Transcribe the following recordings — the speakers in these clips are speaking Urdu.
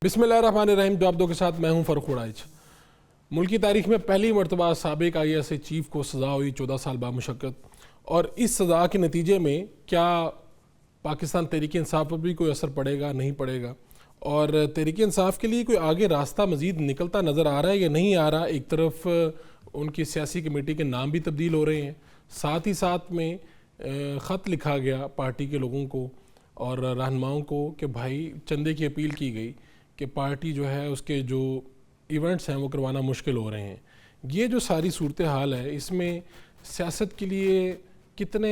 بسم اللہ الرحمن الرحیم. جواب دو کے ساتھ میں ہوں فرخ وڑائچ. ملکی تاریخ میں پہلی مرتبہ سابق آئی ایس آئی چیف کو سزا ہوئی 14 سال بامشقت، اور اس سزا کے نتیجے میں کیا پاکستان تحریک انصاف پر بھی کوئی اثر پڑے گا، نہیں پڑے گا؟ اور تحریک انصاف کے لیے کوئی آگے راستہ مزید نکلتا نظر آ رہا ہے یا نہیں آ رہا؟ ایک طرف ان کی سیاسی کمیٹی کے نام بھی تبدیل ہو رہے ہیں، ساتھ ہی ساتھ میں خط لکھا گیا پارٹی کے لوگوں کو اور رہنماؤں کو کہ بھائی چندے کی اپیل کی گئی کہ پارٹی جو ہے اس کے جو ایونٹس ہیں وہ کروانا مشکل ہو رہے ہیں. یہ جو ساری صورتحال ہے اس میں سیاست کے لیے کتنے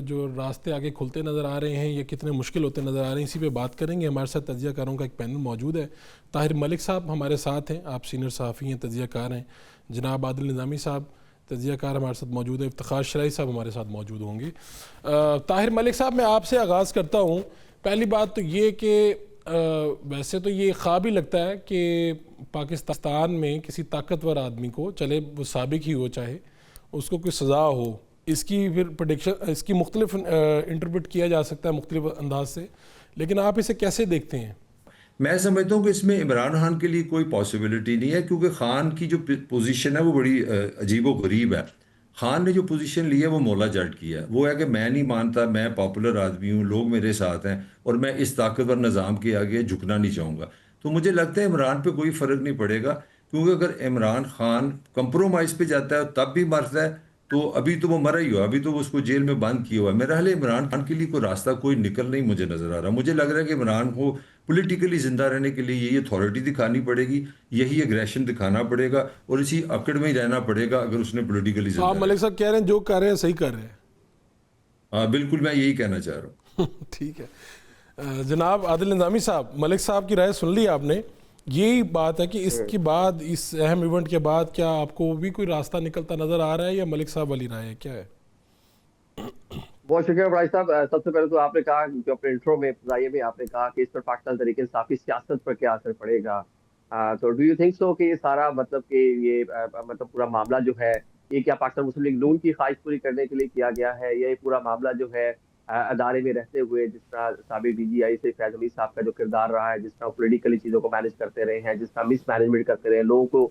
جو راستے آگے کھلتے نظر آ رہے ہیں یا کتنے مشکل ہوتے نظر آ رہے ہیں، اسی پہ بات کریں گے. ہمارے ساتھ تجزیہ کاروں کا ایک پینل موجود ہے. طاہر ملک صاحب ہمارے ساتھ ہیں، آپ سینئر صحافی ہیں، تجزیہ کار ہیں. جناب عادل نظامی صاحب تجزیہ کار ہمارے ساتھ موجود ہیں. افتخار شرائع صاحب ہمارے ساتھ موجود ہوں گے. طاہر ملک صاحب میں آپ سے آغاز کرتا ہوں. پہلی بات تو یہ کہ ویسے تو یہ خواب ہی لگتا ہے کہ پاکستان میں کسی طاقتور آدمی کو، چلے وہ سابق ہی ہو چاہے، اس کو کوئی سزا ہو. اس کی پھر پریڈکشن، اس کی مختلف انٹرپریٹ کیا جا سکتا ہے مختلف انداز سے، لیکن آپ اسے کیسے دیکھتے ہیں؟ میں سمجھتا ہوں کہ اس میں عمران خان کے لیے کوئی پاسبلٹی نہیں ہے، کیونکہ خان کی جو پوزیشن ہے وہ بڑی عجیب و غریب ہے. خان نے جو پوزیشن لی ہے وہ مولا جٹ کی ہے. وہ ہے کہ میں نہیں مانتا، میں پاپولر آدمی ہوں، لوگ میرے ساتھ ہیں اور میں اس طاقتور نظام کے آگے جھکنا نہیں چاہوں گا. تو مجھے لگتا ہے عمران پہ کوئی فرق نہیں پڑے گا، کیونکہ اگر عمران خان کمپرومائز پہ جاتا ہے تب بھی مرتا ہے، تو ابھی تو وہ مرا ہی ہوا، ابھی تو وہ اس کو جیل میں بند کیا ہوا ہے. میرا حال ہے عمران خان کے لیے کوئی راستہ کوئی نکل نہیں مجھے نظر آ رہا. مجھے لگ رہا ہے کہ عمران کو پولیٹیکلی زندہ رہنے کے لیے یہی اتھارٹی دکھانی پڑے گی، یہی اگریشن دکھانا پڑے گا اور اسی اکڑ میں ہی رہنا پڑے گا اگر اس نے پولیٹیکلی تو آپ زندہ ملک صاحب کہہ رہے ہیں جو کر رہے ہیں صحیح کر رہے ہیں؟ ہاں بالکل، میں یہی کہنا چاہ رہا ہوں. ٹھیک ہے. جناب عادل نظامی صاحب، ملک صاحب کی رائے سن لی آپ نے. یہی بات ہے کہ اس کے بعد، اس اہم ایونٹ کے بعد کیا آپ کو بھی کوئی راستہ نکلتا نظر آ رہا ہے یا ملک صاحب والی رائے ہے؟ کیا ہے؟ بہت شکریہ بھائی صاحب. سب سے پہلے تو آپ نے کہا جو اپنے انٹرو میں ابتدائیے میں آپ نے کہا کہ اس پر پاکستان تحریک انصاف کی سیاست پر کیا اثر پڑے گا. تو ڈو یو تھنک سو کہ یہ سارا مطلب کہ یہ مطلب پورا معاملہ جو ہے یہ کیا پاکستان مسلم لیگ نون کی خواہش پوری کرنے کے لیے کیا گیا ہے، یا یہ پورا معاملہ جو ہے ادارے میں رہتے ہوئے جس طرح سابق ڈی جی آئی سے فیض حمید صاحب کا جو کردار رہا ہے، جس طرح پولیٹیکلی چیزوں کو مینیج کرتے رہے ہیں، جس طرح مس مینجمنٹ کرتے رہے لوگوں کو،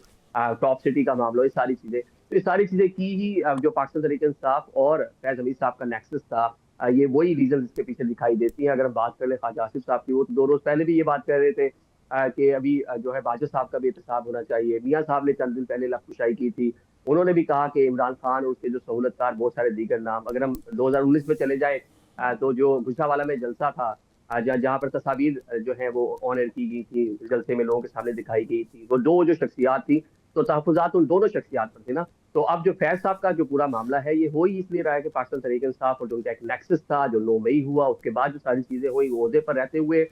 ٹاپ سٹی کا معاملہ، یہ ساری چیزیں، تو یہ ساری چیزیں کی ہی جو پاکستان تحریک انصاف اور فیض حمید صاحب کا نیکسس تھا، یہ وہی ریزن اس کے پیچھے دکھائی دیتی ہیں. اگر ہم بات کر لیں خواجہ آصف صاحب کی، وہ 2 روز پہلے بھی یہ بات کر رہے تھے کہ ابھی جو ہے باجوہ صاحب کا بھی احتساب ہونا چاہیے. میاں صاحب نے چند دن پہلے لفظ کشائی کی تھی، انہوں نے بھی کہا کہ عمران خان اور اس کے جو سہولت کار بہت سارے دیگر نام. اگر ہم 2019 میں چلے جائیں تو جو گجرانوالہ میں جلسہ تھا جہاں پر تصاویر جو ہیں وہ آن ایئر کی گئی تھی، جلسے میں لوگوں کے سامنے دکھائی گئی تھی، وہ 2 جو شخصیات تھی تو تحفظات ان دونوں شخصیات پر تھے نا. تو اب جو فیض صاحب کا جو پورا معاملہ ہے یہ ہو ہی اس لیے رہا ہے کہ پاکستان تحریک انصاف اور جو ان کا ایک نیکسس تھا جو 9 مئی ہوا، اس کے بعد جو ساری چیزیں ہوئی، وہ عہدے پر رہتے ہوئے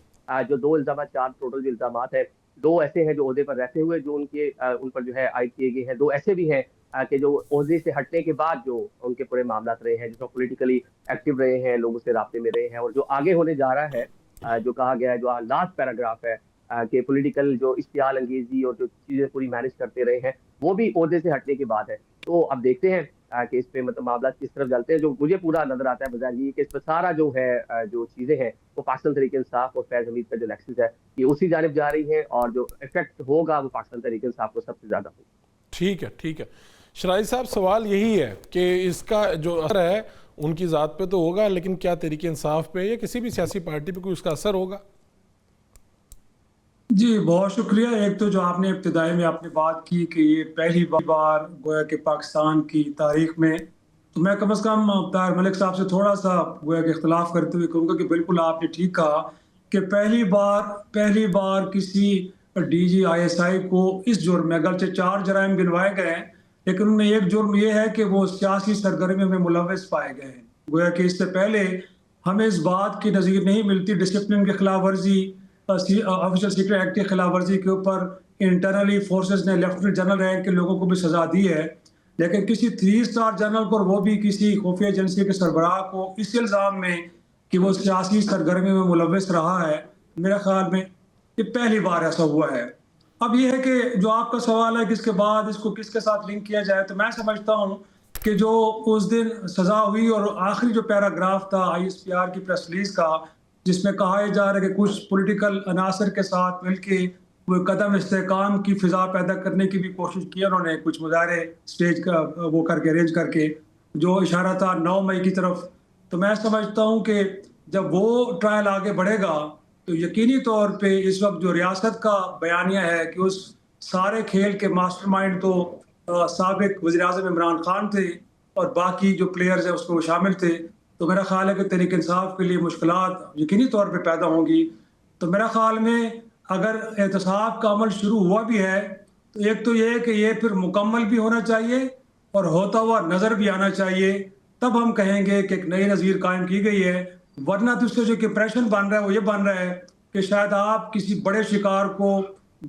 جو 2 الزامات، 4 ٹوٹل جو الزامات ہیں، 2 ایسے ہیں جو عہدے پر رہتے ہوئے جو ان پر جو ہے عائد کیے گئے ہیں، 2 ایسے بھی ہیں کہ جو عہدے سے ہٹنے کے بعد جو ان کے پورے معاملات رہے ہیں، جس میں پولیٹیکلی ایکٹیو رہے ہیں، لوگوں سے رابطے میں رہے ہیں. اور جو آگے ہونے جا رہا ہے جو کہا گیا ہے، جو لاسٹ پیراگراف ہے کہ پولیٹیکل جو اشتعال انگیزی اور جو چیزیں پوری مینیج کرتے رہے ہیں، وہ بھی عہدے سے ہٹنے کے بعد ہے. تو اب دیکھتے ہیں کہ اس پہ مطلب معاملات کس طرف چلتے ہیں. جو مجھے پورا نظر آتا ہے بظاہر یہ کہ اس پہ سارا جو ہے جو چیزیں ہیں وہ پاکستان تحریک انصاف اور فیض حمید کا جو نیکسس ہے یہ اسی جانب جا رہی ہیں، اور جو افیکٹ ہوگا وہ پاکستان تحریک انصاف کو سب سے زیادہ ہوگا. ٹھیک ہے، ٹھیک ہے. شرائع صاحب سوال یہی ہے کہ اس کا جو اثر ہے ان کی ذات پہ تو ہوگا، لیکن کیا تحریک انصاف پہ یا کسی بھی سیاسی پارٹی پہ کوئی اس کا اثر ہوگا؟ جی بہت شکریہ. ایک تو جو آپ نے ابتدائی میں آپ نے بات کی کہ یہ پہلی بار گویا کہ پاکستان کی تاریخ میں، تو میں کم از کم طاہر ملک صاحب سے تھوڑا سا گویا کہ اختلاف کرتے ہوئے کہوں گا کہ بالکل آپ نے ٹھیک کہا کہ پہلی بار کسی D G I S I کو اس جرم میں، اگرچہ 4 جرائم گنوائے گئے ہیں لیکن ان میں ایک جرم یہ ہے کہ وہ سیاسی سرگرمیوں میں ملوث پائے گئے ہیں. گویا کہ اس سے پہلے ہمیں اس بات کی نظیر نہیں ملتی، ڈسپلن کی خلاف ورزی، آفیشل سیکرٹ ایکٹ کی خلاف ورزی کے اوپر انٹرنلی فورسز نے لیفٹیننٹ جنرل رینک کے لوگوں کو بھی سزا دی ہے، لیکن کسی 3 اسٹار جنرل کو، وہ بھی کسی خفیہ ایجنسی کے سربراہ کو، اس الزام میں کہ وہ سیاسی سرگرمی میں ملوث رہا ہے، میرے خیال میں یہ پہلی بار ایسا ہوا ہے. اب یہ ہے کہ جو آپ کا سوال ہے کہ اس کے بعد اس کو کس کے ساتھ لنک کیا جائے، تو میں سمجھتا ہوں کہ جو اس دن سزا ہوئی اور آخری جو پیراگراف تھا آئی ایس پی آر کی پریس ریلیز کا، جس میں کہا جا رہا ہے کہ کچھ پولیٹیکل عناصر کے ساتھ مل کے وہ قدم استحکام کی فضا پیدا کرنے کی بھی کوشش کی انہوں نے، کچھ مظاہرے اسٹیج کا وہ کر کے ارینج کر کے، جو اشارہ تھا 9 مئی کی طرف. تو میں سمجھتا ہوں کہ جب وہ ٹرائل آگے بڑھے گا تو یقینی طور پہ اس وقت جو ریاست کا بیانیہ ہے کہ اس سارے کھیل کے ماسٹر مائنڈ تو سابق وزیر اعظم عمران خان تھے اور باقی جو پلیئرز ہیں اس میں وہ شامل تھے، تو میرا خیال ہے کہ تحریک انصاف کے لیے مشکلات یقینی طور پہ پیدا ہوں گی. تو میرا خیال میں اگر احتساب کا عمل شروع ہوا بھی ہے تو ایک تو یہ کہ یہ پھر مکمل بھی ہونا چاہیے اور ہوتا ہوا نظر بھی آنا چاہیے، تب ہم کہیں گے کہ ایک نئی نظیر قائم کی گئی ہے. ورنہ تو اس سے جو امپریشن بن رہا ہے وہ یہ بن رہا ہے کہ شاید آپ کسی بڑے شکار کو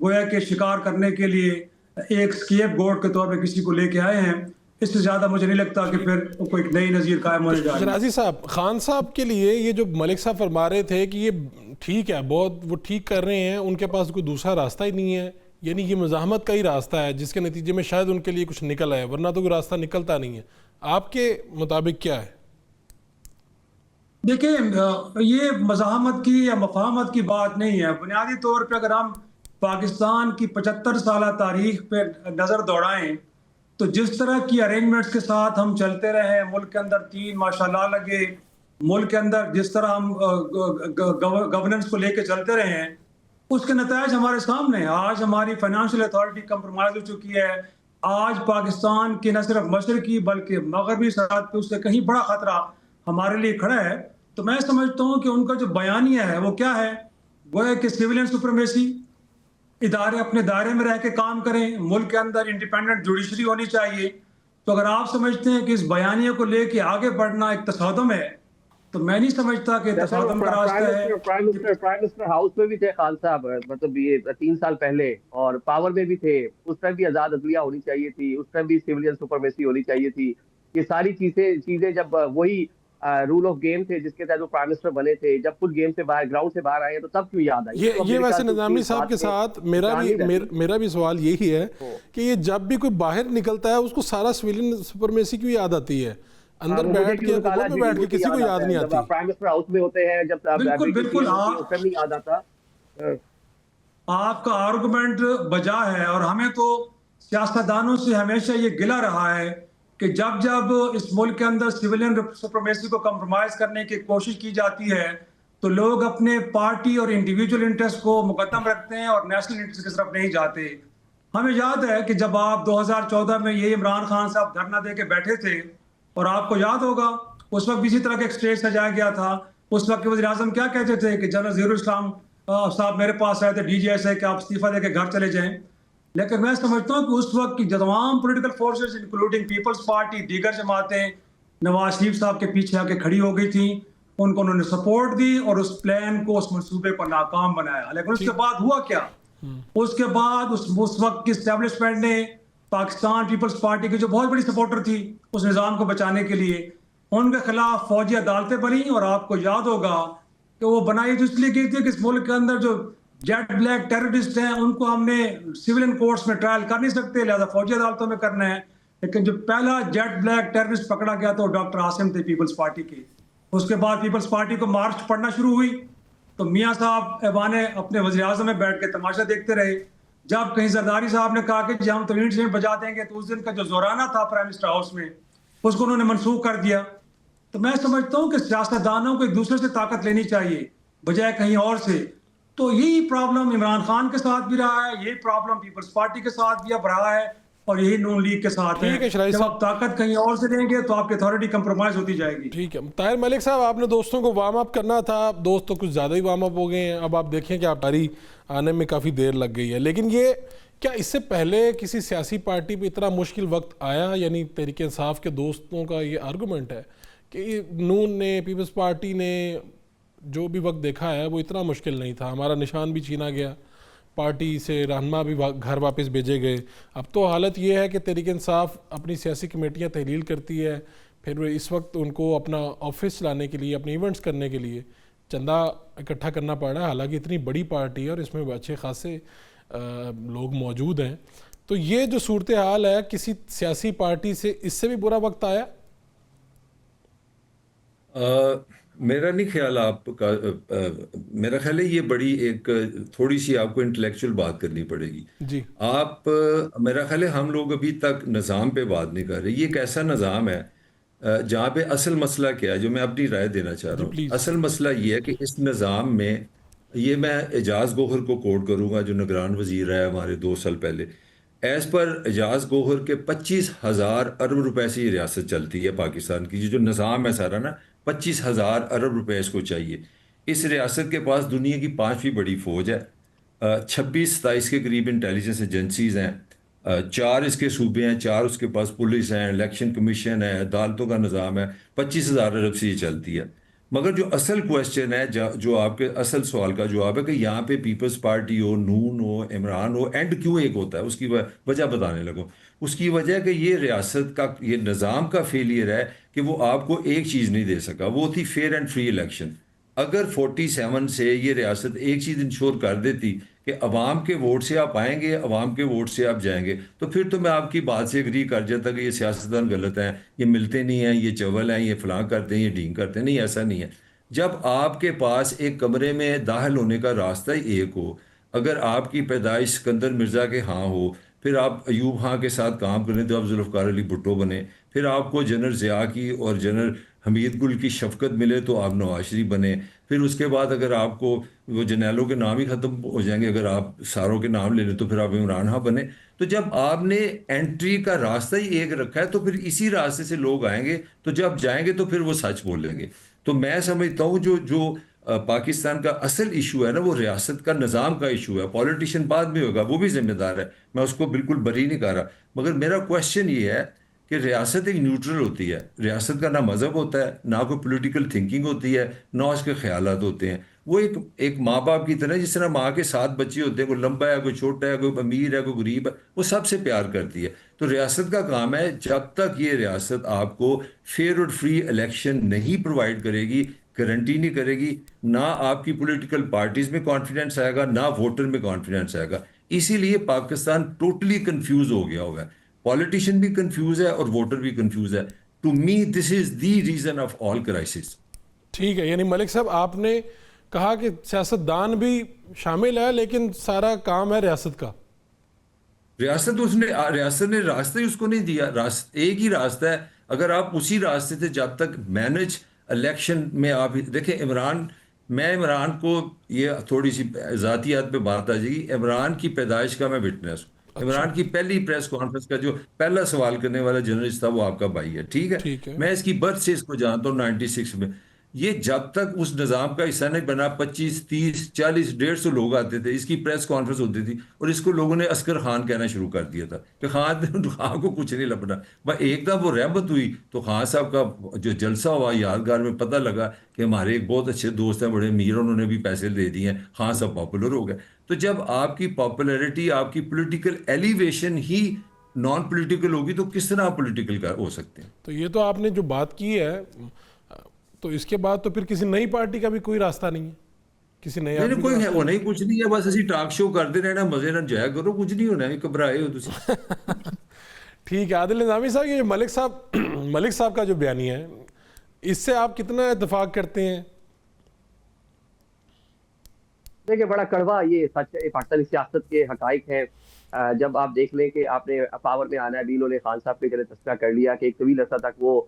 گویا کے شکار کرنے کے لیے ایک اسکیپ گوڈ کے طور پہ کسی کو لے کے آئے ہیں. اس سے زیادہ مجھے نہیں لگتا کہ پھر کوئی ایک نئی نظیر قائم ہونے جا رہی ہے. شرازی صاحب، خان صاحب کے لیے یہ جو ملک صاحب فرما رہے تھے کہ یہ ٹھیک ہے، بہت وہ ٹھیک کر رہے ہیں، ان کے پاس کوئی دوسرا راستہ ہی نہیں ہے، یعنی یہ مزاحمت کا ہی راستہ ہے جس کے نتیجے میں شاید ان کے لیے کچھ نکل آئے، ورنہ تو کوئی راستہ نکلتا نہیں ہے. آپ کے مطابق کیا ہے؟ دیکھیں، یہ مزاحمت کی یا مفاہمت کی بات نہیں ہے. بنیادی طور پہ اگر ہم پاکستان کی 75 سالہ تاریخ پہ نظر دوڑائیں تو جس طرح کی ارینجمنٹس کے ساتھ ہم چلتے رہے، ملک کے اندر 3 ماشاءاللہ لگے، ملک کے اندر جس طرح ہم گورننس کو لے کے چلتے رہے ہیں، اس کے نتائج ہمارے سامنے ہیں. آج ہماری فائنانشیل اتھارٹی کمپرومائز ہو چکی ہے. آج پاکستان کی نہ صرف مشرقی بلکہ مغربی سرحد پہ اس سے کہیں بڑا خطرہ ہمارے لیے کھڑا ہے. تو میں سمجھتا ہوں کہ ان کا جو بیانیہ ہے وہ کیا ہے، وہ ہے کہ سیولین سپریمیسی، ادارے اپنے دائرے میں رہ کے کام کریں، ملک کے اندر انڈیپینڈنٹ جوڈیشری ہونی چاہیے. تو اگر آپ سمجھتے ہیں کہ اس بیانیے کو لے کے آگے بڑھنا ایک تصادم ہے تو میں نہیں سمجھتا کہ تصادم کا راستہ ہے. پرائم منسٹر ہاؤس میں بھی تھے خان صاحب، مطلب یہ 3 سال پہلے، اور پاور میں بھی تھے. اس ٹائم بھی آزاد عدلیہ ہونی چاہیے تھی، اس ٹائم بھی سیولین سپرمیسی ہونی چاہیے تھی. یہ ساری چیزیں جب وہی رول آف گیم تھے جس کے تحت وہ پرائم منسٹر بنے تھے، جب خود گیم سے باہر، گراؤنڈ سے باہر آئے تو تب کیوں یاد آئی؟ یہ ویسے نظامی صاحب کے ساتھ میرا بھی سوال یہی ہے کہ یہ جب بھی کوئی باہر نکلتا ہے اس کو سارا سویلین سپرمیسی کیوں یاد آتی ہے؟ اندر بیٹھ کے حکومت میں بیٹھ کے کسی کو یاد نہیں آتی. جب پرائم منسٹر ہاؤس میں ہوتے ہیں، جب بالکل نہیں یاد آتا. آپ کا آرگومنٹ بجا ہے، اور ہمیں تو سیاستدانوں سے ہمیشہ یہ گلہ رہا ہے کہ جب اس ملک کے اندر سیولین سپریمیسی کو کمپرومائز کرنے کی کوشش کی جاتی ہے تو لوگ اپنے پارٹی اور انڈیویجول انٹرسٹ کو مقدم رکھتے ہیں اور نیشنل انٹرسٹ کی طرف نہیں جاتے. ہمیں یاد ہے کہ جب آپ 2014 میں یہ عمران خان صاحب دھرنا دے کے بیٹھے تھے، اور آپ کو یاد ہوگا اس وقت اسی طرح کا ایک اسٹیج سجایا گیا تھا. اس وقت کے وزیر اعظم کیا کہتے تھے کہ جنرل ظہیر الاسلام صاحب میرے پاس آئے تھے ڈی جی ایس اے کہ آپ استعفیٰ دے کے گھر چلے جائیں. لیکن میں سمجھتا ہوں کہ اس وقت کی تمام political forces including Peoples Party, دیگر جماعتیں نواز شریف صاححب کے پیچھے آ کے کھڑی ہو گئی تھیں. ان کو انہوں نے سپورٹ دی اور اس پلان کو، اس منصوبے کو ناکام بنایا. لیکن اس کے بعد ہوا کیا؟ اس کے بعد اس وقت کی اسٹیبلشمنٹ نے پاکستان پیپلز پارٹی کی جو بہت بڑی سپورٹر تھی اس نظام کو بچانے کے لیے، ان کے خلاف فوجی عدالتیں بنی. اور آپ کو یاد ہوگا کہ وہ بنائی تو اس لیے کی تھی کہ اس ملک کے اندر جو جیٹ بلیک ٹیررسٹ ہیں ان کو ہم نے سیولین کورٹس میں ٹرائل کر نہیں سکتے، لہذا فوجی عدالتوں میں کرنا ہے. لیکن جو پہلا جیٹ بلیک ٹیررسٹ پکڑا گیا تو ڈاکٹر عاصم تھے پیپلز پارٹی کے. اس کے بعد پیپلز پارٹی کو مارچ پڑنا شروع ہوئی تو میاں صاحب ایوانے اپنے وزیر اعظم میں بیٹھ کے تماشا دیکھتے رہے. جب کہیں زرداری صاحب نے کہا کہ ہم تو اینٹ بجا دیں گے تو اس دن کا جو زورانہ تھا پرائم منسٹر ہاؤس میں اس کو انہوں نے منسوخ کر دیا. تو میں سمجھتا ہوں کہ سیاستدانوں کو ایک دوسرے سے طاقت لینی چاہیے بجائے کہیں اور سے. تو یہی پرابلم عمران خان کے ساتھ بھی رہا ہے، یہی پرابلم پیپلز پارٹی کے ساتھ بھی اب رہا ہے، اور یہی نون لیگ کے ساتھ ہے. جب آپ طاقت کہیں اور سے دیں گے تو آپ کی اتھارٹی کمپرومائز ہوتی جائے گی. ٹھیک ہے طاہر ملک صاحب، آپ نے دوستوں کو وارم اپ کرنا تھا، دوست تو کچھ زیادہ ہی وارم اپ ہو گئے ہیں. اب آپ دیکھیں کہ آپ تاری آنے میں کافی دیر لگ گئی ہے، لیکن یہ کیا اس سے پہلے کسی سیاسی پارٹی پہ اتنا مشکل وقت آیا؟ یعنی تحریک انصاف کے دوستوں کا یہ آرگومنٹ ہے کہ نون نے، پیپلز پارٹی نے جو بھی وقت دیکھا ہے وہ اتنا مشکل نہیں تھا، ہمارا نشان بھی چھینا گیا، پارٹی سے رہنما بھی گھر واپس بھیجے گئے. اب تو حالت یہ ہے کہ تحریک انصاف اپنی سیاسی کمیٹیاں تحلیل کرتی ہے، پھر اس وقت ان کو اپنا آفس چلانے کے لیے، اپنے ایونٹس کرنے کے لیے چندہ اکٹھا کرنا پڑ رہا ہے. حالانکہ اتنی بڑی پارٹی ہے اور اس میں اچھے خاصے لوگ موجود ہیں. تو یہ جو صورتحال ہے، کسی سیاسی پارٹی سے اس سے بھی برا وقت آیا؟ میرا نہیں خیال آپ کا میرا خیال ہے یہ بڑی ایک تھوڑی سی آپ کو انٹلیکچوئل بات کرنی پڑے گی. جی آپ میرا خیال ہے ہم لوگ ابھی تک نظام پہ بات نہیں کر رہے. یہ ایک ایسا نظام ہے جہاں پہ اصل مسئلہ کیا ہے جو میں اپنی رائے دینا چاہ رہا جی ہوں. پلیز. اصل مسئلہ یہ ہے کہ اس نظام میں یہ میں اعجاز گوہر کو کوٹ کروں گا جو نگران وزیر ہے ہمارے 2 سال پہلے. ایز پر اعجاز گوہر کے 25,000 ارب روپے سے یہ ریاست چلتی ہے پاکستان کی. جو نظام ہے سارا نا 25,000 ارب روپے اس کو چاہیے. اس ریاست کے پاس دنیا کی 5ویں بڑی فوج ہے. 26-27 کے قریب انٹیلیجنس ایجنسیز ہیں. 4 اس کے صوبے ہیں, 4 اس کے پاس پولیس ہیں, الیکشن کمیشن ہے, عدالتوں کا نظام ہے. 25,000 ارب سے یہ چلتی ہے. مگر جو اصل کوشچن ہے جو آپ کے اصل سوال کا جواب ہے کہ یہاں پہ پیپلز پارٹی ہو, نون ہو, عمران ہو, اینڈ کیوں ایک ہوتا ہے, اس کی وجہ بتانے لگوں. اس کی وجہ ہے کہ یہ ریاست کا یہ نظام کا فیلئر ہے کہ وہ آپ کو ایک چیز نہیں دے سکا, وہ تھی فیئر اینڈ فری الیکشن. اگر 47 سے یہ ریاست ایک چیز انشور کر دیتی کہ عوام کے ووٹ سے آپ آئیں گے, عوام کے ووٹ سے آپ جائیں گے, تو پھر تو میں آپ کی بات سے اگری کر جاتا کہ یہ سیاستدان غلط ہیں, یہ ملتے نہیں ہیں, یہ چول ہیں, یہ فلاں کرتے ہیں, یہ ڈھینگ کرتے ہیں. نہیں, ایسا نہیں ہے. جب آپ کے پاس ایک کمرے میں داخل ہونے کا راستہ ہی ایک ہو, اگر آپ کی پیدائش سکندر مرزا کے ہاں ہو, پھر آپ ایوب خان کے ساتھ کام کریں تو آپ ذوالفقار علی بھٹو بنے, پھر آپ کو جنرل ضیاء کی اور جنرل حمید گل کی شفقت ملے تو آپ نواز شریف بنے, پھر اس کے بعد اگر آپ کو وہ جنیلوں کے نام ہی ختم ہو جائیں گے, اگر آپ ساروں کے نام لے لیں تو پھر آپ عمران خان بنے. تو جب آپ نے انٹری کا راستہ ہی ایک رکھا ہے تو پھر اسی راستے سے لوگ آئیں گے, تو جب جائیں گے تو پھر وہ سچ بولیں گے. تو میں سمجھتا ہوں جو پاکستان کا اصل ایشو ہے نا وہ ریاست کا نظام کا ایشو ہے. پولیٹیشین بعد میں ہوگا, وہ بھی ذمہ دار ہے, میں اس کو بالکل بری نہیں کر رہا. مگر میرا کوشچن یہ ہے کہ ریاست ایک نیوٹرل ہوتی ہے. ریاست کا نہ مذہب ہوتا ہے, نہ کوئی پولیٹیکل تھنکنگ ہوتی ہے, نہ اس کے خیالات ہوتے ہیں. وہ ایک ماں باپ کی طرح, جس طرح ماں کے 7 بچے ہوتے ہیں, کوئی لمبا ہے, کوئی چھوٹا ہے, کوئی امیر ہے, کوئی غریب ہے, وہ سب سے پیار کرتی ہے. تو ریاست کا کام ہے جب تک یہ ریاست آپ کو فیئر اور فری الیکشن نہیں پرووائڈ کرے گی, گارنٹی نہیں کرے گی, نہ آپ کی پولیٹیکل پارٹیز میں کانفیڈنس آئے گا, نہ ووٹر میں کانفیڈنس آئے گا. اسی لیے پاکستان ٹوٹلی کنفیوز ہو گیا ہوگا. پولیٹیشین بھی کنفیوز ہے اور ووٹر بھی کنفیوز ہے. To me this is the reason of all crisis. ٹھیک ہے, یعنی ملک صاحب آپ نے کہا کہ سیاستدان بھی شامل ہے لیکن سارا کام ہے ریاست کا. ریاست نے راستہ ہی اس کو نہیں دیا. ایک ہی راستہ ہے, اگر آپ اسی راستے سے جب تک مینج الیکشن میں آپ دیکھیں میں عمران کو, یہ تھوڑی سی ذاتیات پہ بات آ جائے گی, عمران کی پیدائش کا میں وٹنس ہوں. عمران کی پہلی پریس کانفرنس کا جو پہلا سوال کرنے والا جرنلسٹ تھا وہ آپ کا بھائی ہے. ٹھیک ہے, میں اس کی برتھ سے اس کو جانتا ہوں 96 میں. یہ جب تک اس نظام کا حصہ نہیں بنا 25 30 40 150 لوگ آتے تھے, اس کی پریس کانفرنس ہوتی تھی, اور اس کو لوگوں نے عسکر خان کہنا شروع کر دیا تھا کہ خان کو کچھ نہیں لبنا. ایک دم وہ رحمت ہوئی تو خان صاحب کا جو جلسہ ہوا یادگار میں, پتہ لگا کہ ہمارے ایک بہت اچھے دوست ہیں, بڑے امیر, انہوں نے بھی پیسے دے دیے ہیں, خان صاحب پاپولر ہو گئے. تو جب آپ کی پاپولیرٹی, آپ کی پولیٹیکل ایلیویشن ہی نان پولیٹیکل ہوگی تو کس طرح پولیٹیکل ہو سکتے ہیں. تو یہ تو آپ نے جو بات کی ہے, تو اس کے بعد تو پھر کسی نئی پارٹی کا بھی کوئی راستہ نہیں ہے, کسی نئے نہیں کوئی ہے وہ نہیں, کچھ نہیں ہے, بس اسی ٹاک شو کرتے رہنا, مزے نہ جایا کرو, کچھ نہیں ہونا, گھبرائے ہو تسی. ٹھیک ہے. عادل نظامی صاحب, یہ ملک صاحب کا جو بیانیہ ہے, اس سے آپ کتنا اتفاق کرتے ہیں؟ دیکھیں بڑا کڑوا یہ سچ ہے, پاکستانی سیاست کے حقائق ہیں. جب آپ دیکھ لیں کہ آپ نے پاور میں آنا ہے, ابھی انہوں نے خان صاحب کے تذکرہ کر لیا کہ ایک طویل عرصہ تک وہ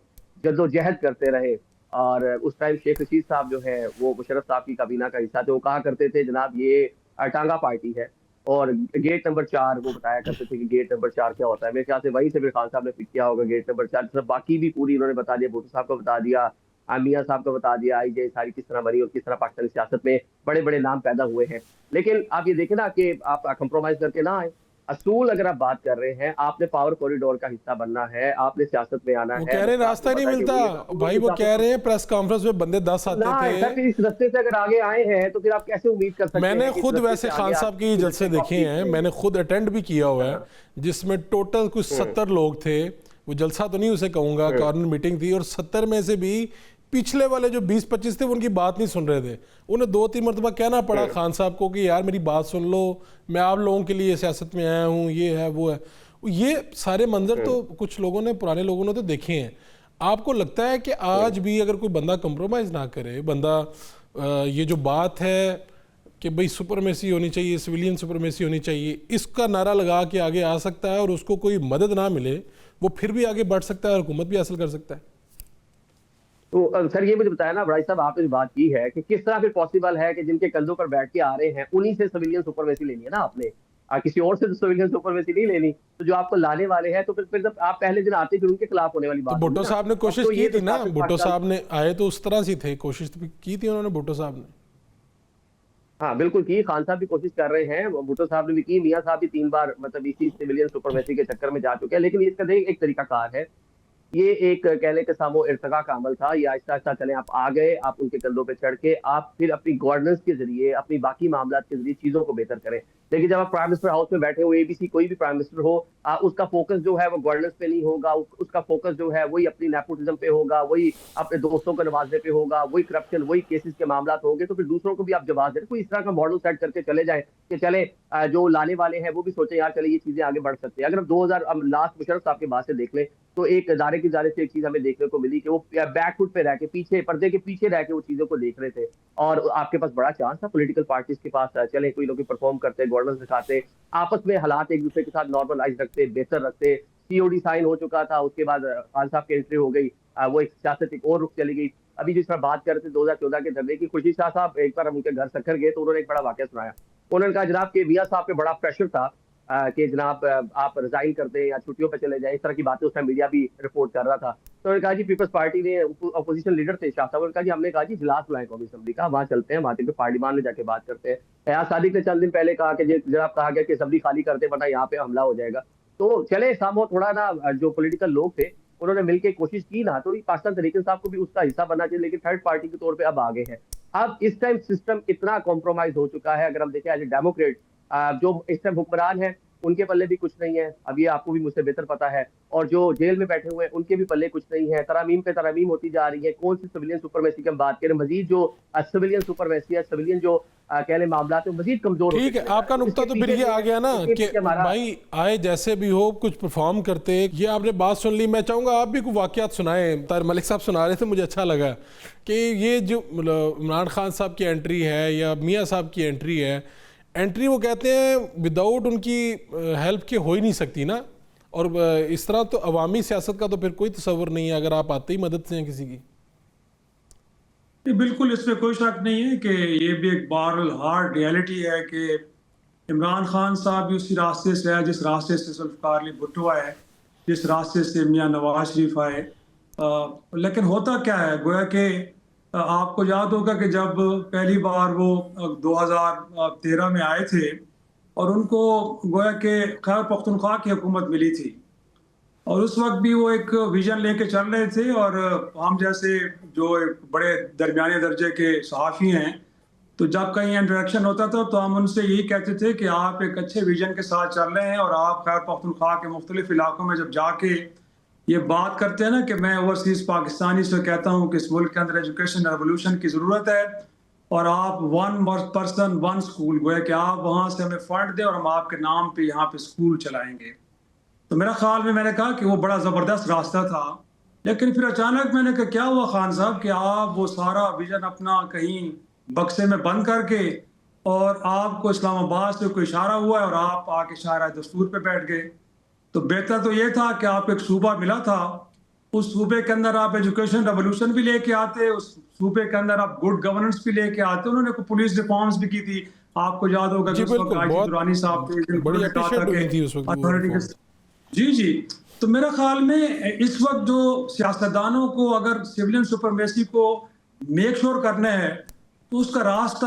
جد و جہد کرتے رہے, اور اس ٹائم شیخ رشید صاحب جو ہے وہ مشرف صاحب کی کابینہ کا حصہ تھے. وہ کہا کرتے تھے جناب یہ ٹانگا پارٹی ہے, اور گیٹ نمبر 4 وہ بتایا کرتے تھے کہ گیٹ نمبر 4 کیا ہوتا ہے. میرے خیال سے وہیں سے پھر خان صاحب نے پک کیا ہوگا گیٹ نمبر 4. باقی بھی پوری انہوں نے بتا دیا, بھٹو صاحب کو بتا دیا, میاں صاحب کو بتا دیا, آئی جے ساری کس طرح بنی اور کس طرح پاکستانی سیاست میں بڑے بڑے نام پیدا ہوئے ہیں. لیکن آپ یہ دیکھیں نا کہ آپ کمپرومائز کر کے نہ آئیں. اصول اگر آپ بات کر رہے ہیں, آپ نے پاور کوریڈور کا حصہ بننا ہے, آپ نے سیاست میں آنا ہے. وہ کہہ رہے ہیں راستہ نہیں ملتا بھائی, وہ کہہ رہے ہیں پریس کانفرنس میں بندے 10 آتے تھے. اس رستے سے اگر آگے آئے ہیں تو پھر آپ کیسے امید کر سکتے ہیں؟ میں نے خود ویسے خان صاحب کی جلسے دیکھے ہیں, میں نے خود اٹینڈ بھی کیا ہوا ہے, جس میں ٹوٹل کچھ 70 لوگ تھے. وہ جلسہ تو نہیں اسے کہوں گا, کارنر میٹنگ تھی, اور 70 میں سے بھی پچھلے والے جو 20-25 تھے وہ ان کی بات نہیں سن رہے تھے. انہیں 2-3 مرتبہ کہنا پڑا خان صاحب کو کہ یار میری بات سن لو, میں آپ لوگوں کے لیے سیاست میں آیا ہوں, یہ ہے وہ ہے. یہ سارے منظر تو کچھ لوگوں نے, پرانے لوگوں نے تو دیکھے ہیں. آپ کو لگتا ہے کہ آج بھی اگر کوئی بندہ کمپرومائز نہ کرے، بندہ یہ جو بات ہے کہ بھئی سپرمیسی ہونی چاہیے، سویلین سپرمیسی ہونی چاہیے، اس کا نعرہ لگا کے آگے آ سکتا ہے اور اس کو کوئی مدد نہ ملے، وہ پھر بھی آگے بڑھ سکتا ہے اور حکومت بھی حاصل کر سکتا ہے؟ تو سر یہ مجھے بتایا نا بھائی صاحب، آپ نے جو بات کی ہے کہ کس طرح پھر پاسبل ہے کہ جن کے کندھوں پر بیٹھ کے آ رہے ہیں انہی سے سویلین سپرمیسی لینی ہے نا آپ نے، کسی اور سے تو سویلین سپرمیسی نہیں لینی، تو جو آپ کو لانے والے ہیں تو پھر جب آپ پہلے دن آتے پھر ان کے خلاف ہونے والی تو بات بھٹو صاحب نے کوشش کی تھی نا، بھٹو صاحب نے آئے تو اس طرح سے تھے، کوشش کی تھی انہوں نے بھٹو صاحب نے. ہاں بالکل کی، خان صاحب بھی کوشش کر رہے ہیں، بھٹو صاحب نے بھی کی، میاں صاحب بھی 3 بار مطلب اسی سویلین سپرمیسی کے چکر میں جا چکے ہیں، لیکن اس کا ایک طریقہ کار ہے، یہ ایک کہنے کے سامو ارتقا کا عمل تھا، یہ آہستہ آہستہ چلیں آپ آ گئے، آپ ان کے کندھوں پہ چڑھ کے آپ پھر اپنی گورننس کے ذریعے اپنی باقی معاملات کے ذریعے چیزوں کو بہتر کریں. لیکن جب آپ پرائم منسٹر ہاؤس میں بیٹھے ہوئے ABC کوئی بھی پرائم منسٹر ہو، اس کا فوکس جو ہے وہ گورننس پہ نہیں ہوگا، اس کا فوکس جو ہے وہی اپنی نیپوٹزم پہ ہوگا، وہی اپنے دوستوں کو نوازنے پہ ہوگا، وہی کرپشن، وہی کیسز کے معاملات ہوں گے، تو پھر دوسروں کو بھی آپ جواز دیں. کوئی اس طرح کا ماڈل سیٹ کر کے چلے جائیں کہ چلے جو لانے والے ہیں وہ بھی سوچیں یار چلے یہ چیزیں آگے بڑھ سکتے ہیں. اگر ہم 2000 لاسٹ مشرف صاحب کے بعد سے دیکھ لیں تو ایک ادارے کی جانب سے ایک چیز ہمیں دیکھنے کو ملی کہ وہ بیک فٹ پہ رہ کے پیچھے پردے کے پیچھے رہ کے وہ چیزوں کو دیکھ رہے تھے، اور آپ کے پاس بڑا چانس تھا پولیٹیکل پارٹیز کے پاس، چلے کوئی لوگ پرفارم کرتے، گورننس دکھاتے، آپس میں حالات ایک دوسرے کے ساتھ نارملائز رکھتے، بہتر رکھتے. COD سائن ہو چکا تھا، اس کے بعد خان صاحب کی انٹری ہو گئی، وہ ایک سیاست ایک اور رخ چلی گئی. ابھی جس طرح بات کر رہے تھے 2014 کے دھرنے کی، خورشید شاہ صاحب ایک بار ہم ان کے گھر سکھر گئے تو انہوں نے ایک بڑا واقعہ سنایا. انہوں نے کہا جناب کہ میاں صاحب پہ بڑا پریشر تھا کہ جناب آپ ریزائن کر دیں یا چھٹیوں پہ چلے جائیں، اس طرح کی باتیں اس ٹائم میڈیا بھی رپورٹ کر رہا تھا. تو انہوں نے کہا جی پیپلز پارٹی نے، اپوزیشن لیڈر تھے شاہ صاحب، نے کہا جی ہم نے کہا جی اجلاس بلائیں قومی اسمبلی کا، وہاں چلتے ہیں، وہاں پہ پارلیمان میں جا کے بات کرتے ہیں. ایاز صادق نے چند دن پہلے کہا کہ جناب کہا گیا کہ اسمبلی خالی کر دیں ورنہ یہاں پہ حملہ ہو جائے گا. تو چلے سامو تھوڑا نا جو پولیٹیکل لوگ تھے انہوں نے مل کے کوشش کی نا، تو پاکستان تحریک انصاف کو بھی اس کا حصہ بننا چاہیے، لیکن تھرڈ پارٹی کے طور پہ اب آگے ہیں. اب اس ٹائم سسٹم اتنا کمپرومائز ہو چکا ہے، اگر ہم دیکھیں ایز اے ڈیموکریٹ جو اس ٹائم حکمران ہیں ان کے پلے بھی کچھ نہیں ہے، اب یہ آپ کو بھی مجھ سے بہتر پتا ہے، اور جو جیل میں بیٹھے ہوئے ہیں ان کے بھی پلے کچھ نہیں ہے، ترامیم پہ ترامیم ہوتی جا رہی ہے. کون سی سویلین سپرمیسی کی ہم بات کریں، مزید جو سویلین سپرمیسی ہے، سویلین جو کہہ لیں معاملات ہیں مزید کمزور ٹھیک ہے، آپ کا نقطہ تو پھر یہ آ گیا نا کہ بھائی آئے جیسے بھی ہو کچھ پرفارم کرتے. یہ آپ نے بات سن لی، میں چاہوں گا آپ بھی کوئی واقعات سنائیں. طاہر ملک صاحب سنا رہے تھے، مجھے اچھا لگا کہ یہ جو عمران خان صاحب کی انٹری ہے یا میاں صاحب کی انٹری ہے، انٹری وہ کہتے ہیں وداؤٹ ان کی ہیلپ کے ہو ہی نہیں سکتی نا، اور اس طرح تو عوامی سیاست کا تو پھر کوئی تصور نہیں ہے اگر آپ آتے ہی مدد سے ہیں کسی کی. بالکل اس میں کوئی شک نہیں ہے کہ یہ بھی ایک ہارڈ ریالٹی ہے کہ عمران خان صاحب بھی اسی راستے سے ہے جس راستے سے ذوالفقار علی بھٹو آئے، جس راستے سے میاں نواز شریف آئے. لیکن ہوتا کیا ہے، گویا کہ آپ کو یاد ہوگا کہ جب پہلی بار وہ 2013 میں آئے تھے اور ان کو گویا کہ خیبر پختونخوا کی حکومت ملی تھی، اور اس وقت بھی وہ ایک ویژن لے کے چل رہے تھے، اور ہم جیسے جو بڑے درمیانے درجے کے صحافی ہیں تو جب کہیں انٹریکشن ہوتا تھا تو ہم ان سے یہی کہتے تھے کہ آپ ایک اچھے ویژن کے ساتھ چل رہے ہیں، اور آپ خیبر پختونخوا کے مختلف علاقوں میں جب جا کے یہ بات کرتے ہیں نا کہ میں اوورسیز پاکستانی سے کہتا ہوں کہ اس ملک کے اندر ایجوکیشن ریولوشن کی ضرورت ہے، اور آپ 1 پرسن 1 اسکول، گویا کہ آپ وہاں سے ہمیں فنڈ دیں اور ہم آپ کے نام پہ یہاں پہ اسکول چلائیں گے. تو میرا خیال میں نے کہا کہ وہ بڑا زبردست راستہ تھا. لیکن پھر اچانک میں نے کہا کیا ہوا خان صاحب کہ آپ وہ سارا ویژن اپنا کہیں بکسے میں بند کر کے، اور آپ کو اسلام آباد سے کوئی اشارہ ہوا ہے اور آپ آ کے شاہراہ دستور پہ بیٹھ گئے. تو بہتر تو یہ تھا کہ آپ ایک صوبہ ملا تھا، اس صوبے کے اندر آپ ایجوکیشن ریولوشن بھی لے کے آتے، اس صوبے کے اندر آپ گڈ گورننس بھی لے کے آتے. انہوں نے کوئی پولیس ریفارمز بھی کی تھی، آپ کو یاد ہوگا کہ اس وقت آج درانی صاحب تھے، بڑی اپریشیٹ ہوئی تھی اس وقت. جی تو میرا خیال میں اس وقت جو سیاستدانوں کو اگر سویلین سپرمیسی کو میک شور کرنا ہے تو اس کا راستہ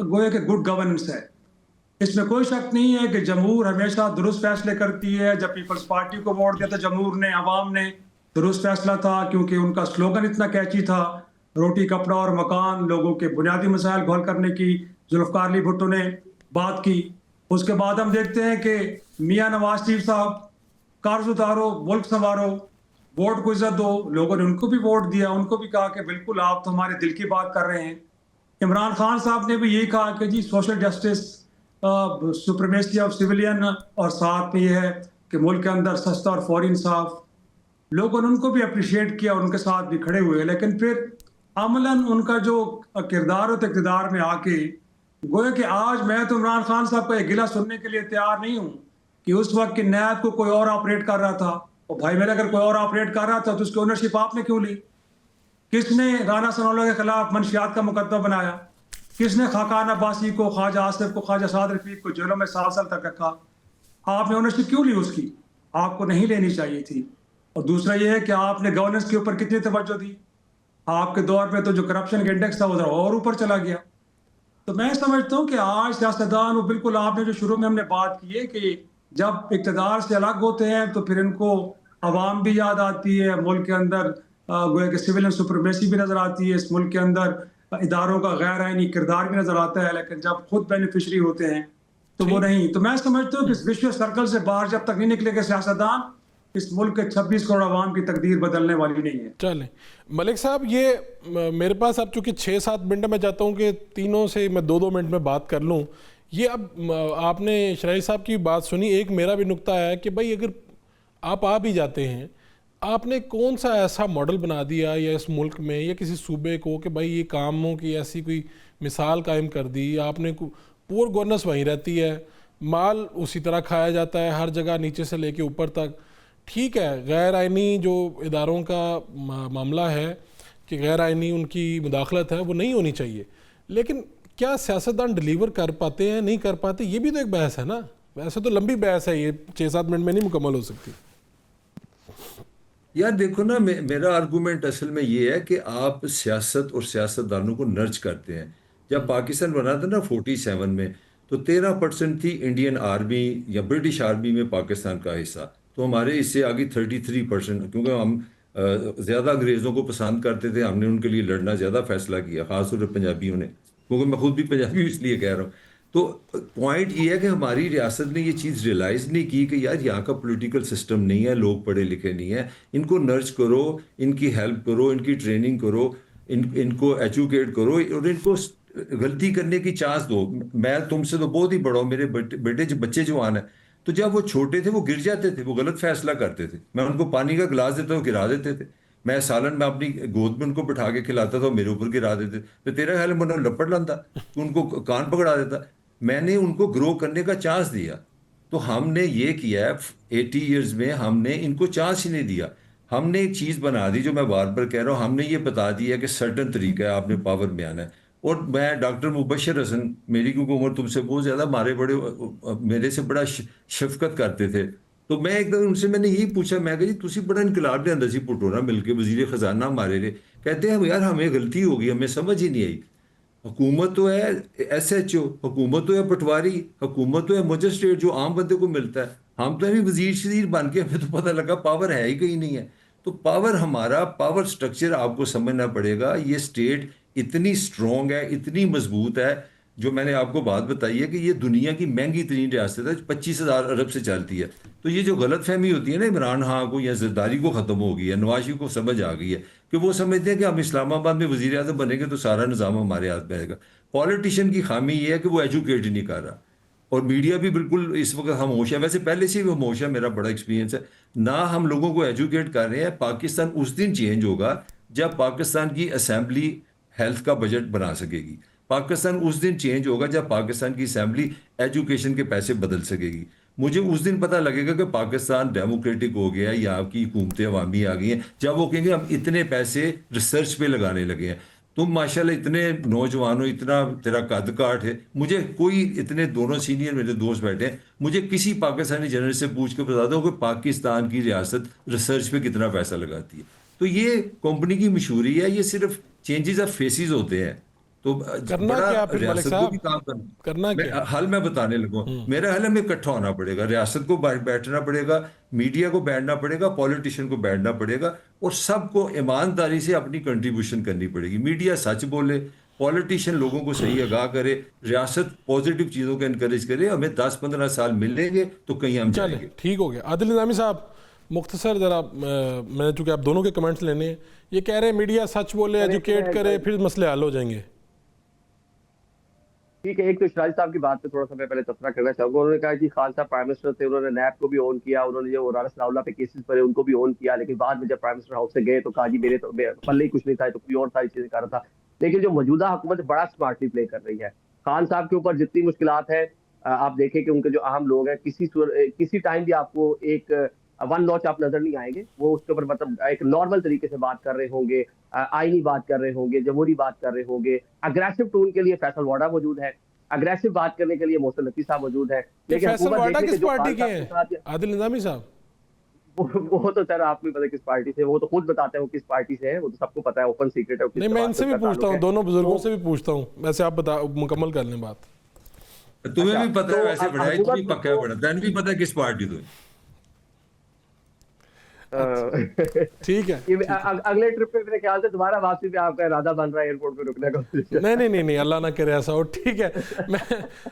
گویا کہ گڈ گورننس ہے. اس میں کوئی شک نہیں ہے کہ جمہور ہمیشہ درست فیصلے کرتی ہے. جب پیپلز پارٹی کو ووٹ دیا تھا جمہور نے، عوام نے، درست فیصلہ تھا کیونکہ ان کا سلوگن اتنا کیچی تھا، روٹی کپڑا اور مکان، لوگوں کے بنیادی مسائل کو حل کرنے کی ذوالفقار علی بھٹو نے بات کی. اس کے بعد ہم دیکھتے ہیں کہ میاں نواز شریف صاحب قرض اتارو، ملک سنوارو، ووٹ کو عزت دو، لوگوں نے ان کو بھی ووٹ دیا، ان کو بھی کہا کہ بالکل آپ تو ہمارے دل کی بات کر رہے ہیں. عمران خان صاحب نے بھی یہی کہا کہ جی social justice, supremacy of civilian, اور ساتھ میں یہ ہے کہ ملک کے اندر سستا اور فوری انصاف. لوگوں نے ان کو بھی اپریشیٹ کیا اور ان کے ساتھ بھی کھڑے ہوئے، لیکن پھر عملاً ان کا جو کردار اور اقتدار میں آ کے گویا کہ آج میں تو عمران خان صاحب کا یہ گلہ سننے کے لیے تیار نہیں ہوں کہ اس وقت کی نیب کو کوئی اور آپریٹ کر رہا تھا، اور بھائی میرا اگر کوئی اور آپریٹ کر رہا تھا تو اس کی اونرشپ آپ نے کیوں لی؟ کس نے رانا ثناء اللہ کے خلاف منشیات کا مقدمہ بنایا؟ کس نے خاقان عباسی کو، خواجہ آصف کو، خواجہ سعد رفیق کو جیلوں میں 7 سال تک رکھا؟ آپ نے اونرشپ کیوں لی اس کی؟ آپ کو نہیں لینی چاہیے تھی۔ اور دوسرا یہ ہے کہ آپ نے گورننس کے اوپر کتنی توجہ دی؟ آپ کے دور پہ تو جو کرپشن کا انڈیکس تھا وہ ذرا اور اوپر چلا گیا۔ تو میں سمجھتا ہوں کہ آج سیاستدان وہ بالکل آپ نے جو شروع میں ہم نے بات کی ہے کہ جب اقتدار سے الگ ہوتے ہیں تو پھر ان کو عوام بھی یاد آتی ہے، ملک کے اندر گویا کہ سویلین سپریمیسی بھی نظر آتی ہے، اس ملک کے اندر اداروں کا غیر آئینی کردار بھی نظر آتا ہے، لیکن جب خود بینیفیشری ہوتے ہیں تو وہ نہیں۔ تو میں سمجھتا ہوں کہ اس وشو سرکل سے باہر جب تک نہیں نکلے گے سیاستدان، اس ملک کے 26 کروڑ عوام کی تقدیر بدلنے والی نہیں ہے۔ چلیں ملک صاحب، یہ میرے پاس اب چونکہ 6-7 منٹ میں چاہتا ہوں کہ تینوں سے میں 2-2 منٹ میں بات کر لوں۔ یہ اب آپ نے شرائع صاحب کی بات سنی، ایک میرا بھی نقطہ ہے کہ بھائی اگر آپ آ بھی جاتے ہیں، آپ نے کون سا ایسا ماڈل بنا دیا یا اس ملک میں یا کسی صوبے کو کہ بھائی یہ کاموں کی ایسی کوئی مثال قائم کر دی، آپ نے پور گورننس وہیں رہتی ہے، مال اسی طرح کھایا جاتا ہے ہر جگہ نیچے سے لے کے اوپر تک۔ ٹھیک ہے، غیر آئینی جو اداروں کا معاملہ ہے کہ غیر آئینی ان کی مداخلت ہے وہ نہیں ہونی چاہیے، لیکن کیا سیاستدان ڈیلیور کر پاتے ہیں نہیں کر پاتے؟ یہ بھی تو ایک بحث ہے نا۔ ویسے تو لمبی بحث ہے، یہ 6-7 منٹ میں نہیں مکمل ہو سکتی۔ یار دیکھو نا، میرا آرگومنٹ اصل میں یہ ہے کہ آپ سیاست اور سیاستدانوں کو نرچ کرتے ہیں۔ جب پاکستان بنا تھا نا 47 میں، تو 13% تھی انڈین آرمی یا برٹش آرمی میں پاکستان کا حصہ، تو ہمارے اس سے آگے 33%، کیونکہ ہم زیادہ انگریزوں کو پسند کرتے تھے، ہم نے ان کے لیے لڑنا زیادہ فیصلہ کیا، خاص طور پر پنجابیوں نے، کیونکہ میں خود بھی پنجابی اس لیے کہہ رہا ہوں۔ تو پوائنٹ یہ ہے کہ ہماری ریاست نے یہ چیز ریلائز نہیں کی کہ یار یہاں کا پولیٹیکل سسٹم نہیں ہے، لوگ پڑھے لکھے نہیں ہیں، ان کو نرچ کرو، ان کی ہیلپ کرو، ان کی ٹریننگ کرو، ان کو ایجوکیٹ کرو اور ان کو غلطی کرنے کی چانس دو۔ میں تم سے تو بہت ہی بڑا ہوں، میرے بیٹے بچے جوان ہیں، تو جب وہ چھوٹے تھے وہ گر جاتے تھے، وہ غلط فیصلہ کرتے تھے، میں ان کو پانی کا گلاس دیتا وہ گرا دیتے تھے، میں سالن میں اپنی گود میں ان کو بٹھا کے کھلاتا تھا، میرے اوپر گرا دیتے، تو تیرا خیال ہے میں لپڑ لاتا تو ان کو کان پکڑا دیتا؟ میں نے ان کو گرو کرنے کا چانس دیا۔ تو ہم نے یہ کیا ہے 80 ایئرز میں، ہم نے ان کو چانس ہی نہیں دیا۔ ہم نے ایک چیز بنا دی جو میں بار بار کہہ رہا ہوں، ہم نے یہ بتا دیا کہ سرٹن طریقہ ہے آپ نے پاور میں آنا ہے۔ اور میں ڈاکٹر مبشر حسن، میری کیونکہ عمر تم سے بہت زیادہ، میرے سے بڑا شفقت کرتے تھے، تو میں ایک دم ان سے میں نے یہی پوچھا، میں کہا جی تسی بڑا انقلاب نے اندر سی پٹونا مل کے وزیر خزانہ ہمارے لیے، کہتے ہیں یار ہمیں غلطی ہو گئی، ہمیں سمجھ ہی نہیں آئی۔ حکومت تو ہے ایس ایچ او، حکومت تو ہے پٹواری، حکومت تو ہے مجسٹریٹ جو عام بندے کو ملتا ہے، ہم تو ابھی وزیر شزیر بن کے ہمیں تو پتہ لگا پاور ہے ہی کہیں نہیں ہے۔ تو پاور ہمارا پاور سٹرکچر آپ کو سمجھنا پڑے گا، یہ سٹیٹ اتنی سٹرونگ ہے، اتنی مضبوط ہے، جو میں نے آپ کو بات بتائی ہے کہ یہ دنیا کی مہنگی ترین ریاست ہے، 25,000 ارب سے چلتی ہے۔ تو یہ جو غلط فہمی ہوتی ہے نا عمران خان کو یا زرداری کو ختم ہو گئی ہے، نواز شریف کو سمجھ آ گئی ہے کہ وہ سمجھتے ہیں کہ ہم اسلام آباد میں وزیر اعظم بنیں گے تو سارا نظام ہمارے ہاتھ میں آئے گا۔ پولیٹیشین کی خامی یہ ہے کہ وہ ایجوکیٹ ہی نہیں کر رہا، اور میڈیا بھی بالکل اس وقت خاموش ہے، ویسے پہلے سے بھی خاموش ہے، میرا بڑا ایکسپیرینس ہے، نہ ہم لوگوں کو ایجوکیٹ کر رہے ہیں۔ پاکستان اس دن چینج ہوگا جب پاکستان کی اسمبلی ہیلتھ کا بجٹ بنا سکے گی، پاکستان اس دن چینج ہوگا جب پاکستان کی اسمبلی ایجوکیشن کے پیسے بدل سکے گی۔ مجھے اس دن پتہ لگے گا کہ پاکستان ڈیموکریٹک ہو گیا ہے یا آپ کی حکومتیں عوامی آ گئی ہیں، جب وہ کہیں گے ہم اتنے پیسے ریسرچ پہ لگانے لگے ہیں۔ تم ماشاءاللہ اتنے نوجوانوں، اتنا تیرا قد کاٹ ہے، مجھے کوئی اتنے دونوں سینئر میرے دوست بیٹھے ہیں، مجھے کسی پاکستانی جنرل سے پوچھ کے بتا دو کہ پاکستان کی ریاست ریسرچ پہ کتنا پیسہ لگاتی ہے۔ تو یہ کمپنی کی مشہوری ہے، یہ صرف چینجز آف فیسز ہوتے ہیں۔ تو بڑا ریاست کو بھی کام کرنا، حل میں بتانے لگوں، میرا حل ہمیں اکٹھا ہونا پڑے گا، ریاست کو بیٹھنا پڑے گا، میڈیا کو بیٹھنا پڑے گا، پولیٹیشین کو بیٹھنا پڑے گا، اور سب کو ایمانداری سے اپنی کنٹریبیوشن کرنی پڑے گی۔ میڈیا سچ بولے، پولیٹیشین لوگوں کو صحیح آگاہ کرے، ریاست پازیٹیو چیزوں کو انکریج کرے، ہمیں 10-15 سال ملیں گے تو کہیں ہم جائیں گے۔ ٹھیک ہو گیا۔ عادل نظامی صاحب مختصر ذرا، میں نے چونکہ آپ دونوں کے کمنٹس لینے ہیں، یہ کہہ رہے ہیں میڈیا سچ بولے، ایجوکیٹ کرے، پھر مسئلے حل ہو جائیں گے۔ ٹھیک ہے. ایک تو شراج صاحب کی بات پہ تھوڑا سا میں پہلے تبصرہ کرنا چاہوں گا. انہوں نے کہا کہ خان صاحب پرائم منسٹر تھے, انہوں نے نیب کو بھی اون کیا, انہوں نے جو رانا ثناء اللہ پہ کیسز پڑے ان کو بھی اون کیا, لیکن بعد میں جب پرائم منسٹر ہاؤس سے گئے تو کہا جی میرے تو پلے ہی کچھ نہیں تھا, تو کوئی اور ساری چیزیں کر رہا تھا. لیکن جو موجودہ حکومت بڑا اسمارٹلی پلے کر رہی ہے. خان صاحب کے اوپر جتنی مشکلات ہیں, آپ دیکھیں کہ ان کے جو اہم لوگ ہیں کسی ٹائم بھی آپ کو ایک ون نوچ آپ نظر نہیں آئیں گے. وہ اس کے اوپر مطلب ایک نارمل طریقے سے بات کر رہے ہوں گے, آئینی بات کر رہے ہوں گے, جمہوری بات کر رہے ہوں گے. اگریسو ٹون کے لیے فیصل واڈا موجود ہے, اگریسو بات کرنے کے لیے محسن نقوی صاحب موجود ہے. لیکن فیصل حکومت واڈا دیکھیں کہ کس جو پارٹی خان کے صاحب ہیں؟ کے ساتھ عادل نظامی صاحب. وہ تو سر آپ کو پتہ کس پارٹی سے, وہ تو خود بتاتے ہیں وہ کس پارٹی سے ہے, وہ تو سب کو پتہ ہے, اوپن سیکرٹ ہے. نہیں میں ان سے بھی پوچھتا ہوں, دونوں بزرگوں سے بھی پوچھتا ہوں, ویسے آپ مکمل کر لیں بات. تمہیں بھی پتہ ہے ویسے بڑھائی بھی پکا ہے, بڑا تین بھی پتہ ہے کس پارٹی تو. ٹھیک ہے, اگلے ٹرپ پہ میرے خیال سے دوبارہ واپسی پہ آپ کا ارادہ بن رہا ہے ایئرپورٹ پہ رکنے کا. نہیں اللہ نہ کرے ایسا ہو. ٹھیک ہے, میں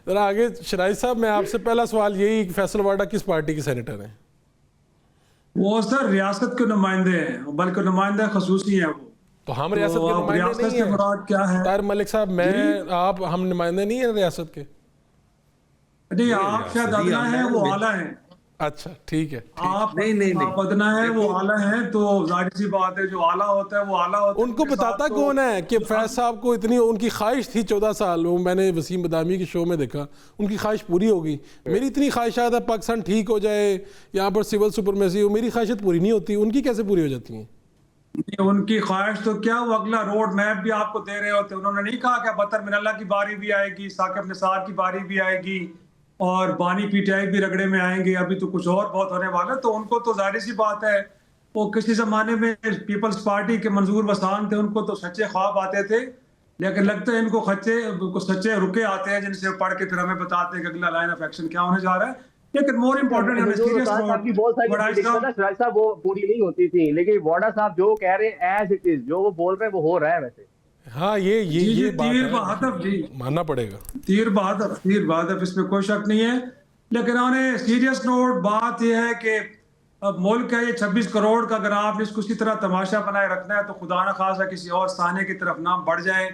ذرا آگے. شراج صاحب میں آپ سے پہلا سوال یہی کہ فیصل واڈا کس پارٹی کے سینیٹر ہیں؟ وہ سر ریاست کے نمائندے ہیں, بلکہ نمائندے خصوصی ہیں. وہ تو ہم ریاست کے نمائندے ریاست نہیں سے ہیں. مراد کیا ہے؟ طاہر ملک صاحب, میں آپ ہم نمائندے نہیں ہیں ریاست کے. نہیں آپ شاید ادنا ہیں, وہ اعلیٰ ہیں. اچھا ٹھیک ہے, آپ ادنا ہے, وہ اعلیٰ ہیں, تو ظاہر سی بات ہے جو اعلیٰ ہوتا ہے وہ اعلیٰ ہوتا ہے. ان کو بتاتا کون ہے کہ فیض صاحب کو اتنی ان کی خواہش تھی 14 سال, وہ میں نے وسیم بدامی کے شو میں دیکھا, ان کی خواہش پوری ہوگی. میری اتنی خواہشات ہے پاکستان ٹھیک ہو جائے, یہاں پر سول سپرمیسی ہو, میری خواہشات پوری نہیں ہوتی, ان کی کیسے پوری ہو جاتی ہیں؟ ان کی خواہش تو کیا, وہ اگلا روڈ میپ بھی آپ کو دے رہے ہوتے. انہوں نے نہیں کہا کہ بدتر من اللہ کی باری بھی آئے گی, ثاقب نثار کی باری بھی آئے گی, اور بانی پی ٹی آئی بھی رگڑے میں آئیں گے, ابھی تو کچھ اور بہت ہونے والا. تو ان کو تو ظاہر سی بات ہے, وہ کسی زمانے میں پیپلز پارٹی کے منظور وسان تھے, ان کو تو سچے خواب آتے تھے, لیکن لگتا ہے ان کو سچے رکے آتے ہیں جن سے پڑھ کے پھر ہمیں بتاتے ہیں کہ اگلا لائن آف ایکشن کیا ہونے جا رہا ہے. لیکن مور امپورٹنٹ ہمیں سیریس شراج صاحب وہ پوری نہیں ہوتی تھی, لیکن واڈا صاحب جو کہہ رہے ہیں ایز اٹ از, جو وہ بول رہے ہیں وہ ہو رہا ہے. ویسے ہاں یہ تیر بہادر جی ماننا پڑے گا, تیر بہادر اس میں کوئی شک نہیں ہے. لیکن انہیں سیریس نوٹ بات یہ ہے کہ اب ملک ہے یہ 26 کروڑ کا, اگر آپ نے اس کو اسی طرح تماشا بنائے رکھنا ہے تو خدا نہ خواستہ کسی اور سانے کی طرف نام بڑھ جائے.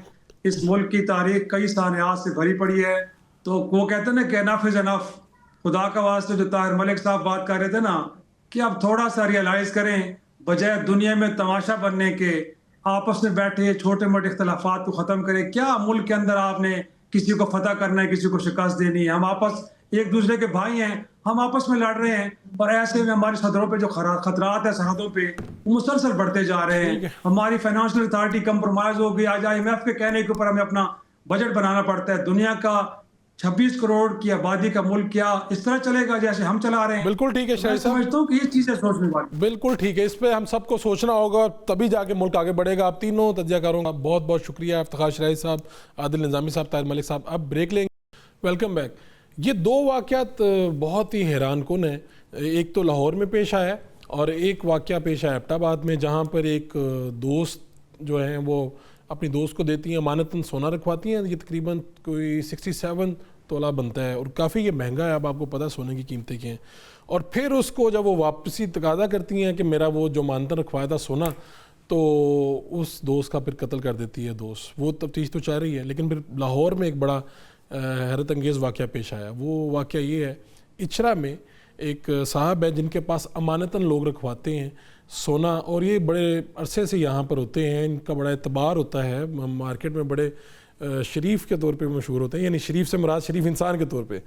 اس ملک کی تاریخ کئی سانحات سے بھری پڑی ہے. تو وہ کہتے ہیں نا کہ انف از انف. خدا کا واسطے جو طاہر ملک صاحب بات کر رہے تھے نا کہ اب تھوڑا سا ریئلائز کریں, بجائے دنیا میں تماشا بننے کے آپس میں بیٹھے چھوٹے موٹے اختلافات کو ختم کریں. کیا ملک کے اندر آپ نے کسی کو فتح کرنا ہے, کسی کو شکست دینی ہے؟ ہم آپس ایک دوسرے کے بھائی ہیں, ہم آپس میں لڑ رہے ہیں, اور ایسے میں ہماری صدروں پہ جو خطرات ہیں سرحدوں پہ وہ مسلسل بڑھتے جا رہے ہیں. ہماری فائنانشیل اتھارٹی کمپرومائز ہو گئی, آج IMF کے کہنے کے اوپر ہمیں اپنا بجٹ بنانا پڑتا ہے. دنیا کا 26 کروڑ کی آبادی کا ملک کیا اس طرح چلے گا جیسے ہم چلا رہے ہیں؟ بالکل ٹھیک ہے شاہد صاحب, سمجھتا ہوں کہ یہ چیزیں سوچنے والی. بالکل ٹھیک ہے, اس پہ ہم سب کو سوچنا ہوگا, تبھی جا کے ملک آگے بڑھے گا. آپ تینوں تجزیہ کاروں کا بہت بہت شکریہ, افتخار شراج صاحب, عادل نظامی صاحب, طاہر ملک صاحب. اب بریک لیں گے. Welcome back. یہ دو واقعات بہت ہی حیران کن ہیں. ایک تو لاہور میں پیش آیا اور ایک واقعہ پیش آیا ایبٹ آباد میں, جہاں پر ایک دوست جو ہیں وہ اپنی دوست کو دیتی ہیں امانتاً سونا رکھواتی ہیں. یہ تقریباً کوئی 67 تولہ بنتا ہے, اور کافی یہ مہنگا ہے, اب آپ کو پتہ سونے کی قیمتیں کیا ہیں. اور پھر اس کو جب وہ واپسی تقاضا کرتی ہیں کہ میرا وہ جو امانتاً رکھوایا تھا سونا, تو اس دوست کا پھر قتل کر دیتی ہے دوست. وہ تفتیش تو چاہ رہی ہے, لیکن پھر لاہور میں ایک بڑا حیرت انگیز واقعہ پیش آیا. وہ واقعہ یہ ہے, اچھرا میں ایک صاحب ہے جن کے پاس امانتاً لوگ رکھواتے ہیں سونا, اور یہ بڑے عرصے سے یہاں پر ہوتے ہیں, ان کا بڑا اعتبار ہوتا ہے مارکیٹ میں, بڑے شریف کے طور پہ مشہور ہوتے ہیں, یعنی شریف سے مراد شریف انسان کے طور پہ.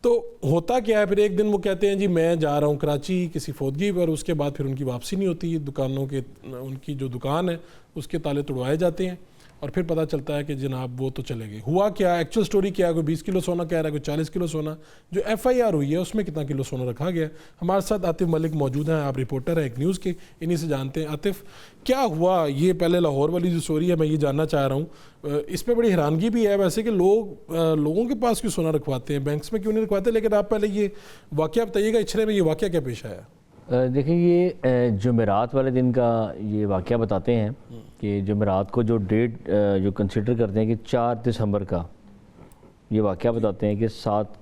تو ہوتا کیا ہے, پھر ایک دن وہ کہتے ہیں جی میں جا رہا ہوں کراچی کسی فوتگی پر, اس کے بعد پھر ان کی واپسی نہیں ہوتی, دکانوں کے ان کی جو دکان ہے اس کے تالے توڑوائے جاتے ہیں, اور پھر پتہ چلتا ہے کہ جناب وہ تو چلے گئے. ہوا کیا, ایکچوئل سٹوری کیا ہے, کوئی 20 کلو سونا کہہ رہا ہے, کوئی 40 کلو سونا. جو FIR ہوئی ہے اس میں کتنا کلو سونا رکھا گیا. ہمارے ساتھ عاطف ملک موجود ہیں, آپ رپورٹر ہیں ایک نیوز کے, انہی سے جانتے ہیں. عاطف, کیا ہوا یہ پہلے لاہور والی جو سٹوری ہے میں یہ جاننا چاہ رہا ہوں. اس پہ بڑی حیرانگی بھی ہے ویسے کہ لوگوں کے پاس کیوں سونا رکھواتے ہیں, بینکس میں کیوں نہیں رکھواتے, لیکن آپ پہلے یہ واقعہ بتائیے گا اچھرے میں یہ واقعہ کیا پیش آیا؟ دیکھیں یہ جمعرات والے دن کا یہ واقعہ بتاتے ہیں کہ جمعرات کو جو ڈیٹ جو کنسیڈر کرتے ہیں کہ 4 دسمبر کا یہ واقعہ بتاتے ہیں کہ 7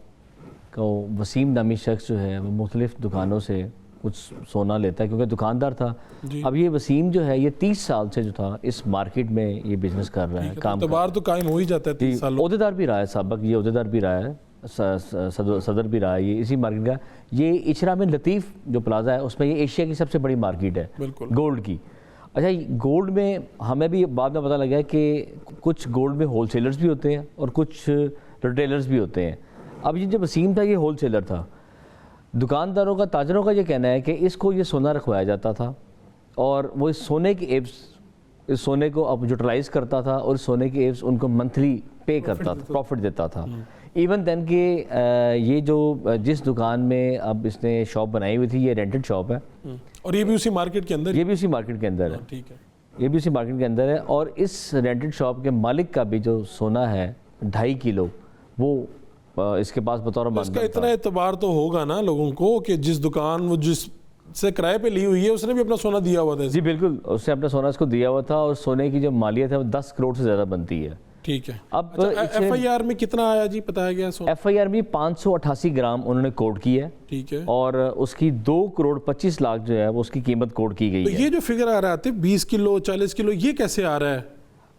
کو وسیم نامی شخص جو ہے وہ مختلف دکانوں سے کچھ سونا لیتا ہے کیونکہ دکاندار تھا. اب یہ وسیم جو ہے یہ 30 سال سے جو تھا اس مارکیٹ میں یہ بزنس کر رہا ہے, کام اعتبار تو قائم ہو ہی جاتا ہے 30 سال. عہدیدار بھی رہا ہے سابق, یہ عہدیدار بھی رہا ہے, صدر بھی رہا ہے یہ اسی مارکیٹ کا. یہ اچھرا میں لطیف جو پلازا ہے اس میں یہ ایشیا کی سب سے بڑی مارکیٹ ہے گولڈ کی. اچھا گولڈ میں ہمیں بھی بعد میں پتہ لگا ہے کہ کچھ گولڈ میں ہول سیلرز بھی ہوتے ہیں اور کچھ ریٹیلرز بھی ہوتے ہیں. اب یہ جو وسیم تھا یہ ہول سیلر تھا. دکانداروں کا, تاجروں کا یہ کہنا ہے کہ اس کو یہ سونا رکھوایا جاتا تھا اور وہ اس سونے کی ایوز, اس سونے کو اب یوٹیلائز کرتا تھا اور سونے کی ایوز ان کو منتھلی پے کرتا تھا, پروفٹ دیتا تھا. ایون دین کہ یہ جو جس دکان میں اب اس نے شاپ بنائی ہوئی تھی یہ رینٹڈ شاپ ہے اور یہ بھی اسی مارکیٹ کے اندر, یہ بھی اسی مارکیٹ کے اندر ہے. ٹھیک ہے, یہ بھی اسی مارکیٹ کے اندر ہے. اور اس رینٹڈ شاپ کے مالک کا بھی جو سونا ہے 2.5 کلو وہ اس کے پاس بطور اس کا اتنا اعتبار تو ہوگا نا لوگوں کو کہ جس دکان وہ جس سے کرائے پہ لی ہوئی ہے اس نے بھی اپنا سونا دیا ہوا تھا. جی بالکل, اس نے اپنا سونا اس کو دیا ہوا تھا اور سونے کی جو مالیت ہے وہ 10 کروڑ سے زیادہ بنتی ہے. ٹھیک ہے. اب ایف آئی آر میں کتنا آیا جی بتایا گیا؟ ایف آئی آر میں 588 گرام انہوں نے کوٹ کی ہے. ٹھیک ہے. اور اس کی 2 کروڑ 25 لاکھ جو ہے وہ اس کی قیمت کوٹ کی گئی ہے. یہ جو فگر آ رہا ہے 20 کلو 40 کلو یہ کیسے آ رہا ہے؟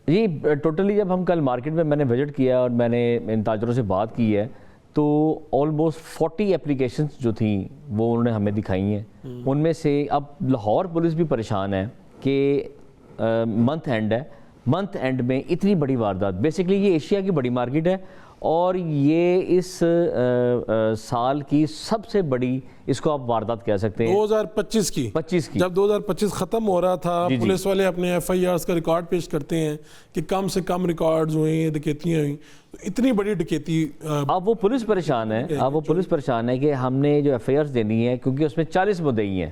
یہ ٹوٹلی جب ہم کل مارکیٹ میں نے وزٹ کیا اور میں نے ان تاجروں سے بات کی ہے تو آلموسٹ 40 اپلیکیشنز جو تھیں وہ انہوں نے ہمیں دکھائی ہیں. ان میں سے اب لاہور پولیس بھی پریشان ہے کہ منتھ اینڈ ہے, منتھ اینڈ میں اتنی بڑی واردات. بیسکلی یہ ایشیا کی بڑی مارکیٹ ہے اور یہ اس سال کی سب سے بڑی, اس کو آپ واردات کہہ سکتے ہیں, 2025 کی. جب 2025 ختم ہو رہا تھا پولیس والے اپنے ایف آئی آرز کا ریکارڈ پیش کرتے ہیں کہ کم سے کم ریکارڈز ہوئے ہیں, ڈکیتیاں ہوئیں, اتنی بڑی ڈکیتی. اب وہ پولیس پریشان ہے, اب وہ پولیس پریشان ہے کہ ہم نے جو ایف آئی آرز دینی ہے کیونکہ اس میں 40 مدعی ہیں.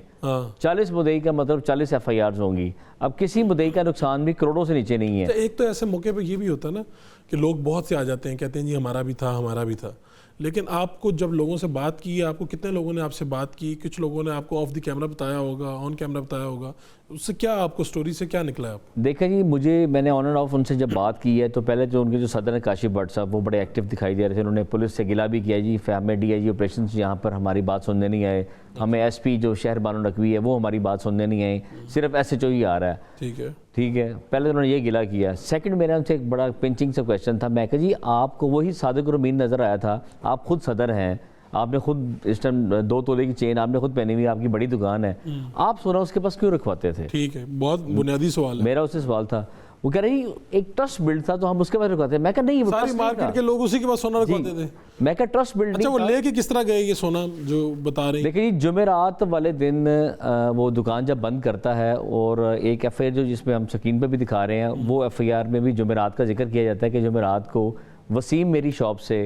40 مدعی کا مطلب 40 ایف آئی آرز ہوں گی. اب کسی مدعی کا نقصان بھی کروڑوں سے نیچے نہیں ہے. ایک تو ایسے موقع پہ یہ بھی ہوتا ہے نا کہ لوگ بہت سے آ جاتے ہیں کہتے ہیں جی ہمارا بھی تھا ہمارا بھی تھا, لیکن آپ کو جب لوگوں سے بات کی, آپ کو کتنے لوگوں نے آپ سے بات کی, کچھ لوگوں نے آپ کو آف دی کیمرہ بتایا ہوگا, آن کیمرہ بتایا ہوگا, اس سے کیا آپ کو سٹوری سے کیا نکلا ہے؟ آپ دیکھیں جی میں نے آن اینڈ آف ان سے جب بات کی ہے تو پہلے جو ان کے جو صدر ہیں کاشف بٹ صاحب وہ بڑے ایکٹیو دکھائی دے رہے تھے. انہوں نے پولیس سے گلا بھی کیا جی ہمیں ڈی آئی جی آپریشنز یہاں پر ہماری بات سننے نہیں آئے, ہمیں ایس پی جو شہر بانو نقوی ہے وہ ہماری بات سننے نہیں آئے, صرف ایس ایچ او ہی آ رہا ہے. ٹھیک ہے, پہلے انہوں نے یہ گلا کیا. سیکنڈ میرا ان سے ایک بڑا پنچنگ سا کویشچن تھا. میں کہا جی آپ کو وہی صادق اور امین نظر آیا تھا, آپ خود صدر ہیں, آپ نے خود اس ٹائم 2 تولے کی چین آپ نے خود پہنی ہوئی, آپ کی بڑی دکان ہے, آپ سونا اس کے پاس کیوں رکھواتے تھے؟ ٹھیک ہے, بہت بنیادی سوال ہے. میرا اس سے سوال تھا. وہ کہہ رہی ایک ٹرسٹ بلڈ تھا تو ہم اس کے پاس رکھواتے ہیں. میں کہا نہیں, ساری مارکیٹ کے لوگ اسی کے پاس سونا رکھواتے تھے. میں کہا ٹرسٹ بلڈ. اچھا وہ لے کے کس طرح گئے یہ سونا جو بتا رہے ہیں؟ دیکھیں جی جمعرات والے دن وہ دکان جب بند کرتا ہے اور ایک ایف آئی آر جو جس میں ہم سکرین پہ بھی دکھا رہے ہیں وہ ایف آئی آر میں بھی جمعرات کا ذکر کیا جاتا ہے کہ جمعرات کو وسیم میری شاپ سے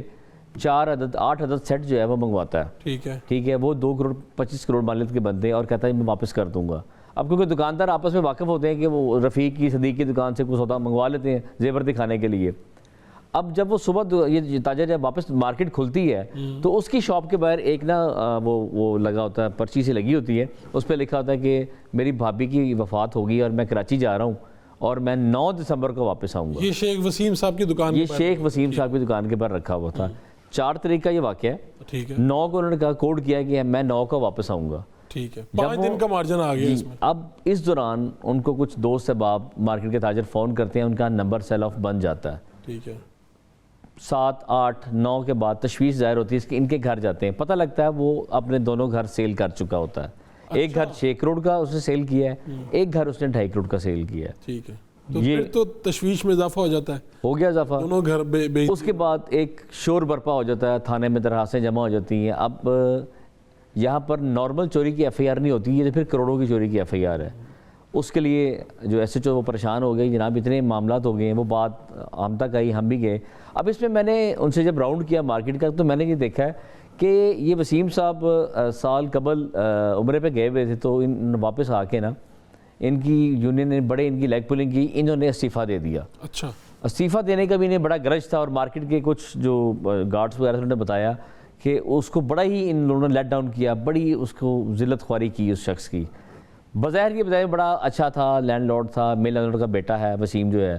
8 عدد سیٹ جو ہے وہ منگواتا ہے. ٹھیک ہے, وہ 2 کروڑ 25 کروڑ مالیت کے بندے اور کہتا ہے میں واپس کر دوں گا. اب کیونکہ دکاندار آپس میں واقف ہوتے ہیں کہ وہ رفیق کی صدیق کی دکان سے کچھ سودا منگوا لیتے ہیں زیور دکھانے کے لیے. اب جب وہ صبح یہ تاجر جب واپس مارکیٹ کھلتی ہے تو اس کی شاپ کے باہر ایک نا وہ لگا ہوتا ہے, پرچی سے لگی ہوتی ہے, اس پہ لکھا ہوتا ہے کہ میری بھابھی کی وفات ہوگی اور میں کراچی جا رہا ہوں اور میں 9 دسمبر کو واپس آؤں گا. یہ شیخ وسیم صاحب کی دکان, یہ شیخ وسیم صاحب کی دکان کے پر رکھا ہوا تھا. 4 تاریخ کا یہ واقعہ ہے. 9 کو انہوں نے کہا کوڈ کیا کہ میں 9 کو واپس آؤں گا. ٹھیک ہے, 5 دن کا مارجن آ گیا اس میں. اب اس دوران ان کو کچھ دوست احباب مارکیٹ کے تاجر فون کرتے ہیں, ان کا نمبر سیل آف بن جاتا ہے. ٹھیک ہے, 7 8 9 کے بعد تشویش ظاہر ہوتی ہے کہ ان کے گھر جاتے ہیں, پتہ لگتا ہے وہ اپنے دونوں گھر سیل کر چکا ہوتا ہے. ایک گھر 6 کروڑ کا اس نے سیل کیا ہے, ایک گھر اس نے 2.5 کروڑ کا سیل کیا ہے. ٹھیک ہے, تو پھر تو تشویش میں اضافہ ہو جاتا ہے. ہو گیا اضافہ. دونوں گھر اس کے بعد ایک شور برپا ہو جاتا ہے, تھانے میں درخواستیں جمع ہو جاتی ہیں. اب یہاں پر نارمل چوری کی ایف آئی آر نہیں ہوتی, یہ پھر کروڑوں کی چوری کی ایف آئی آر ہے. اس کے لیے جو ایس ایچ او وہ پریشان ہو گئے, جناب اتنے معاملات ہو گئے ہیں. وہ بات ہم تک آئی, ہم بھی گئے. اب اس میں میں نے ان سے جب راؤنڈ کیا مارکیٹ کا تو میں نے یہ دیکھا ہے کہ یہ وسیم صاحب سال قبل عمرے پہ گئے ہوئے تھے تو ان واپس آ کے نا ان کی یونین نے بڑے ان کی لیگ پولنگ کی, انہوں نے استعفیٰ دے دیا. اچھا, استعفیٰ دینے کا بھی انہیں بڑا گرج تھا اور مارکیٹ کے کچھ جو گارڈز وغیرہ انہوں نے بتایا کہ اس کو بڑا ہی ان لوگوں نے لیٹ ڈاؤن کیا, بڑی اس کو ذلت خواری کی اس شخص کی. بظاہر یہ بتایا بڑا اچھا تھا, لینڈ لارڈ تھا, میل لینڈ لارڈ کا بیٹا ہے وسیم جو ہے,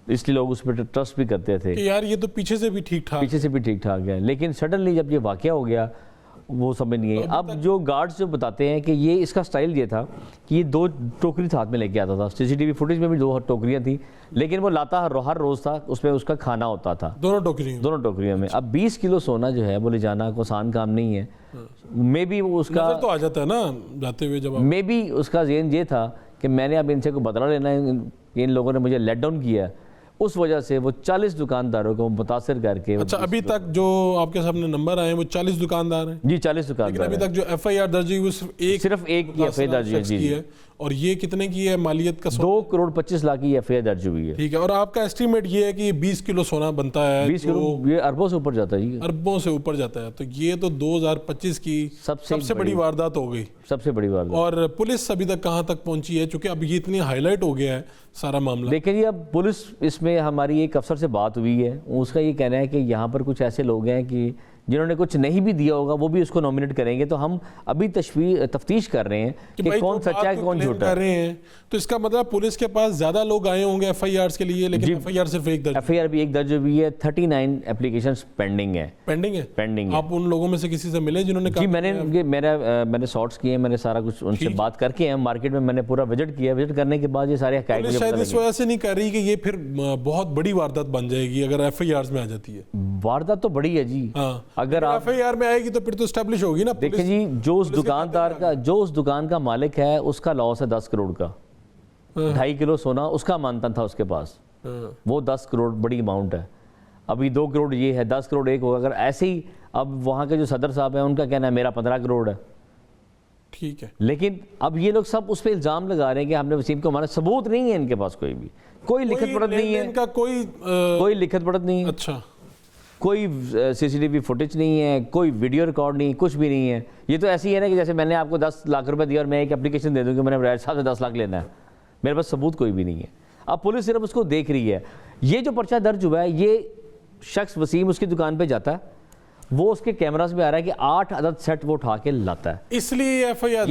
اس لیے لوگ اس پہ ٹرسٹ بھی کرتے تھے کہ یار یہ تو پیچھے سے بھی ٹھیک ٹھاک ہے. لیکن سڈنلی جب یہ واقعہ ہو گیا وہ سمجھ نہیں ہے. اب جو گارڈز جو بتاتے ہیں کہ یہ اس کا سٹائل یہ تھا کہ یہ 2 ٹوکری ہاتھ میں لے کے آتا تھا. سی سی ٹی وی فوٹیج میں بھی 2 ٹوکریاں تھیں, لیکن وہ لاتا ہر روز تھا, اس میں اس کا کھانا ہوتا تھا دونوں ٹوکریوں میں. اب 20 کلو سونا جو ہے وہ لے جانا کوئی آسان کام نہیں ہے. مے بی وہ اس کا نظر تو آ جاتا ہے نا جاتے ہوئے جب مے بی اس کا ذہن یہ تھا کہ میں نے اب ان سے کوئی بدلہ لینا ہے, ان لوگوں نے مجھے لیٹ ڈاؤن کیا ہے, اس وجہ سے وہ 40 دکانداروں کو متاثر کر کے. اچھا ابھی تک جو آپ کے سامنے نمبر آئے ہیں وہ 40 دکاندار ہیں جی 40 لیکن دکاندار ابھی تک جو ایف آئی آر درج ہوئی وہ صرف ایک کی ایف آئی آر درج ہوئی. جی ہے. اور یہ کتنے کی ہے مالیت کا؟ 2 کروڑ 25 لاکھ کی ایف آئی آر درج ہوئی ہے. ٹھیک ہے. اور آپ کا اسٹیمیٹ یہ ہے کہ یہ 20 کلو سونا بنتا ہے 20 کلو, یہ اربوں سے اوپر جاتا ہے جی, اربوں سے اوپر جاتا ہے. تو یہ تو 2025 کی سب سے بڑی واردات ہو گئی, سب سے بڑی واردات. اور پولیس ابھی تک کہاں تک پہنچی ہے چونکہ اب یہ اتنی ہائی لائٹ ہو گیا ہے سارا معاملہ؟ دیکھیں جی اب پولیس اس میں ہماری ایک افسر سے بات ہوئی ہے, اس کا یہ کہنا ہے کہ یہاں پر کچھ ایسے لوگ ہیں کہ جنہوں نے کچھ نہیں بھی دیا ہوگا وہ بھی اس کو نومینیٹ کریں گے. تو ہم ابھی تفتیش کر رہے ہیں کہ کون سچا ہے کون جھوٹا ہے. تو اس کا مطلب پولیس کے پاس زیادہ لوگ آئے ہوں گے ایف آئی آرز کے لیے, لیکن ایف آئی آر صرف ایک درج, ایف آئی آر بھی ایک درج ہوئی ہے. 39 اپلیکیشنز پینڈنگ ہے. آپ ان لوگوں میں سے کسی سے ملے جنہوں نے جی میں نے سارٹس کیے ہیں, میں نے سارا کچھ ان سے بات کر کے ہیں. مارکیٹ میں نے پورا وزٹ کیا, وزٹ کرنے کے بعد یہ سارے حقائق مجھے پتہ لگے. اس وجہ سے نہیں کر رہی کہ یہ پھر بہت بڑی واردات بن جائے گی اگر ایف آئی آرز میں آ جاتی ہے؟ واردات تو بڑی ہے جی. اگر آپ ایف آئی آر میں آئے گی تو پھر تو اسٹیبلش ہوگی نا. دیکھیں جی جو اس دکان کا مالک ہے اس کا لاس ہے 10 کروڑ کا. 2.5 کلو سونا اس کا مانتا تھا اس کے پاس, وہ 10 کروڑ بڑی اماؤنٹ ہے. ابھی 2 کروڑ یہ ہے, 10 کروڑ ایک ہوگا. اگر ایسے ہی اب وہاں کے جو صدر صاحب ہیں ان کا کہنا ہے میرا 15 کروڑ ہے. ٹھیک ہے. لیکن اب یہ لوگ سب اس پہ الزام لگا رہے ہیں کہ ہم نے وسیم کو مارا. ثبوت نہیں ہے ان کے پاس, کوئی لکھت پڑھت نہیں ہے, کوئی لکھت پڑھت نہیں ہے. اچھا کوئی سی سی ٹی وی فوٹیج نہیں ہے, کوئی ویڈیو ریکارڈ نہیں, کچھ بھی نہیں ہے. یہ تو ایسی ہے نا کہ جیسے میں نے آپ کو 10 لاکھ روپے دیا اور میں ایک اپلیکیشن دے دوں کہ میں نے رائٹ صاحب سے 10 لاکھ لینا ہے, میرے پاس ثبوت کوئی بھی نہیں ہے. اب پولیس صرف اس کو دیکھ رہی ہے. یہ جو پرچہ درج ہوا ہے, یہ شخص وسیم اس کی دکان پہ جاتا ہے, وہ اس کے کیمراز میں آ رہا ہے کہ 8 عدد سیٹ وہ اٹھا کے لاتا ہے. اس لیے ایف آئی آر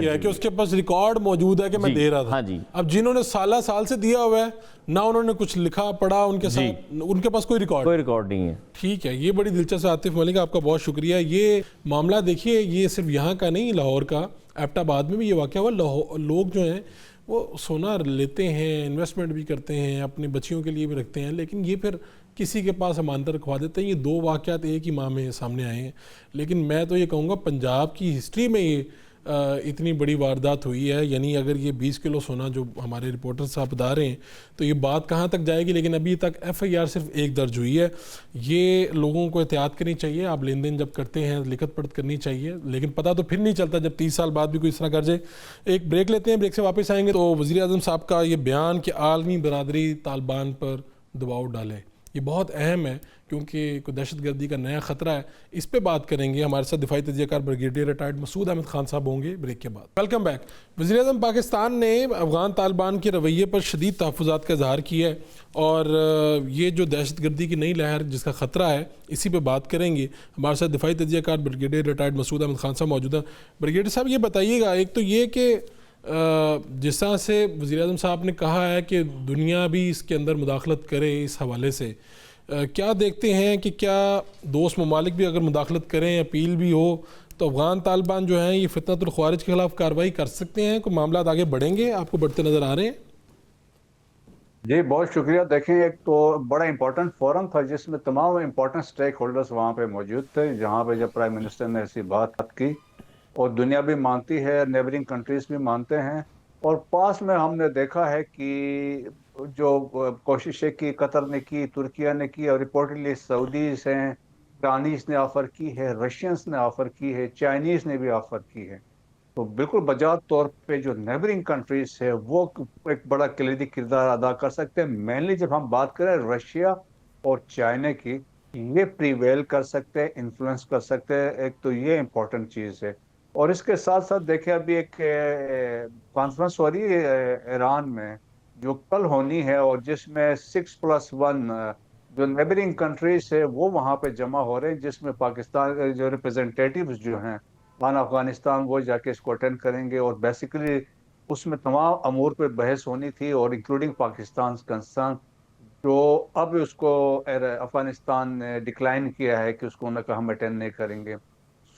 ہے کہ اس کے پاس ریکارڈ موجود ہے کہ میں دے رہا تھا. اب جنہوں نے سال سے دیا ہوا ہے نہ انہوں نے کچھ لکھا پڑھا ان کے ساتھ, ان کے پاس کوئی ریکارڈ نہیں ہے. ٹھیک ہے. یہ بڑی دلچسپ. عاطف ملک آپ کا بہت شکریہ. یہ معاملہ دیکھیے یہ صرف یہاں کا نہیں, لاہور کا ایبٹ آباد میں بھی یہ واقعہ ہوا. لوگ جو ہیں وہ سونا لیتے ہیں, انویسٹمنٹ بھی کرتے ہیں, اپنی بچیوں کے لیے بھی رکھتے ہیں, لیکن یہ پھر کسی کے پاس امانت رکھوا دیتے ہیں. یہ 2 واقعات ایک ہی ماہ میں سامنے آئے ہیں. لیکن میں تو یہ کہوں گا پنجاب کی ہسٹری میں یہ اتنی بڑی واردات ہوئی ہے. یعنی اگر یہ 20 کلو سونا جو ہمارے رپورٹر صاحب بتا رہے ہیں تو یہ بات کہاں تک جائے گی. لیکن ابھی تک ایف آئی آر صرف ایک درج ہوئی ہے. یہ لوگوں کو احتیاط کرنی چاہیے. آپ لین دین جب کرتے ہیں لکھت پڑھت کرنی چاہیے, لیکن پتہ تو پھر نہیں چلتا جب 30 سال بعد بھی کوئی اس طرح کر جائے. ایک بریک لیتے ہیں, بریک سے واپس آئیں گے. تو وزیر اعظم صاحب کا یہ بیان کہ عالمی برادری طالبان پر دباؤ ڈالے, یہ بہت اہم ہے کیونکہ کوئی دہشت گردی کا نیا خطرہ ہے. اس پہ بات کریں گے. ہمارے ساتھ دفاعی تجزیہ کار بریگیڈیئر ریٹائرڈ مسعود احمد خان صاحب ہوں گے بریک کے بعد. Welcome back. وزیر اعظم پاکستان نے افغان طالبان کے رویے پر شدید تحفظات کا اظہار کیا ہے, اور یہ جو دہشت گردی کی نئی لہر جس کا خطرہ ہے اسی پہ بات کریں گے. ہمارے ساتھ دفاعی تجزیہ کار بریگیڈیئر ریٹائرڈ مسعود احمد خان صاحب موجود ہیں. بریگیڈیئر صاحب یہ بتائیے گا, ایک تو یہ کہ جس طرح سے وزیر اعظم صاحب نے کہا ہے کہ دنیا بھی اس کے اندر مداخلت کرے, اس حوالے سے کیا دیکھتے ہیں کہ کیا دوست ممالک بھی اگر مداخلت کریں, اپیل بھی ہو, تو افغان طالبان جو ہیں یہ فتنۃ الخوارج کے خلاف کارروائی کر سکتے ہیں؟ کوئی معاملات آگے بڑھیں گے, آپ کو بڑھتے نظر آ رہے ہیں؟ جی بہت شکریہ. دیکھیں ایک تو بڑا امپورٹنٹ فورم تھا جس میں تمام امپورٹنٹ سٹیک ہولڈرز وہاں پہ موجود تھے, جہاں پہ جب پرائم منسٹر نے ایسی بات کی, اور دنیا بھی مانتی ہے, نیبرنگ کنٹریز بھی مانتے ہیں. اور پاس میں ہم نے دیکھا ہے کہ جو کوششیں کی قطر نے کی, ترکیہ نے کی, اور رپورٹلی سعودیز ہیں, ایرانیز نے آفر کی ہے, رشینز نے آفر کی ہے, چائنیز نے بھی آفر کی ہے. تو بالکل بجات طور پہ جو نیبرنگ کنٹریز ہے وہ ایک بڑا کلیدی کردار ادا کر سکتے ہیں. مینلی جب ہم بات کریں رشیا اور چائنا کی, یہ پریویل کر سکتے ہیں, انفلوئنس کر سکتے ہیں. ایک تو یہ امپورٹنٹ چیز ہے. اور اس کے ساتھ ساتھ دیکھیں ابھی ایک کانفرنس ہو رہی ہے ایران میں جو کل ہونی ہے, اور جس میں 6+1 جو نیبرنگ کنٹریز ہے وہ وہاں پہ جمع ہو رہے ہیں, جس میں پاکستان جو ریپرزینٹیٹیوز جو ہیں افغانستان وہ جا کے اس کو اٹینڈ کریں گے. اور بیسیکلی اس میں تمام امور پہ بحث ہونی تھی, اور انکلوڈنگ پاکستان کنسرن, جو اب اس کو افغانستان نے ڈکلائن کیا ہے کہ اس کو انہوں نے کہا ہم اٹینڈ نہیں کریں گے.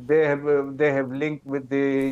they have linked with the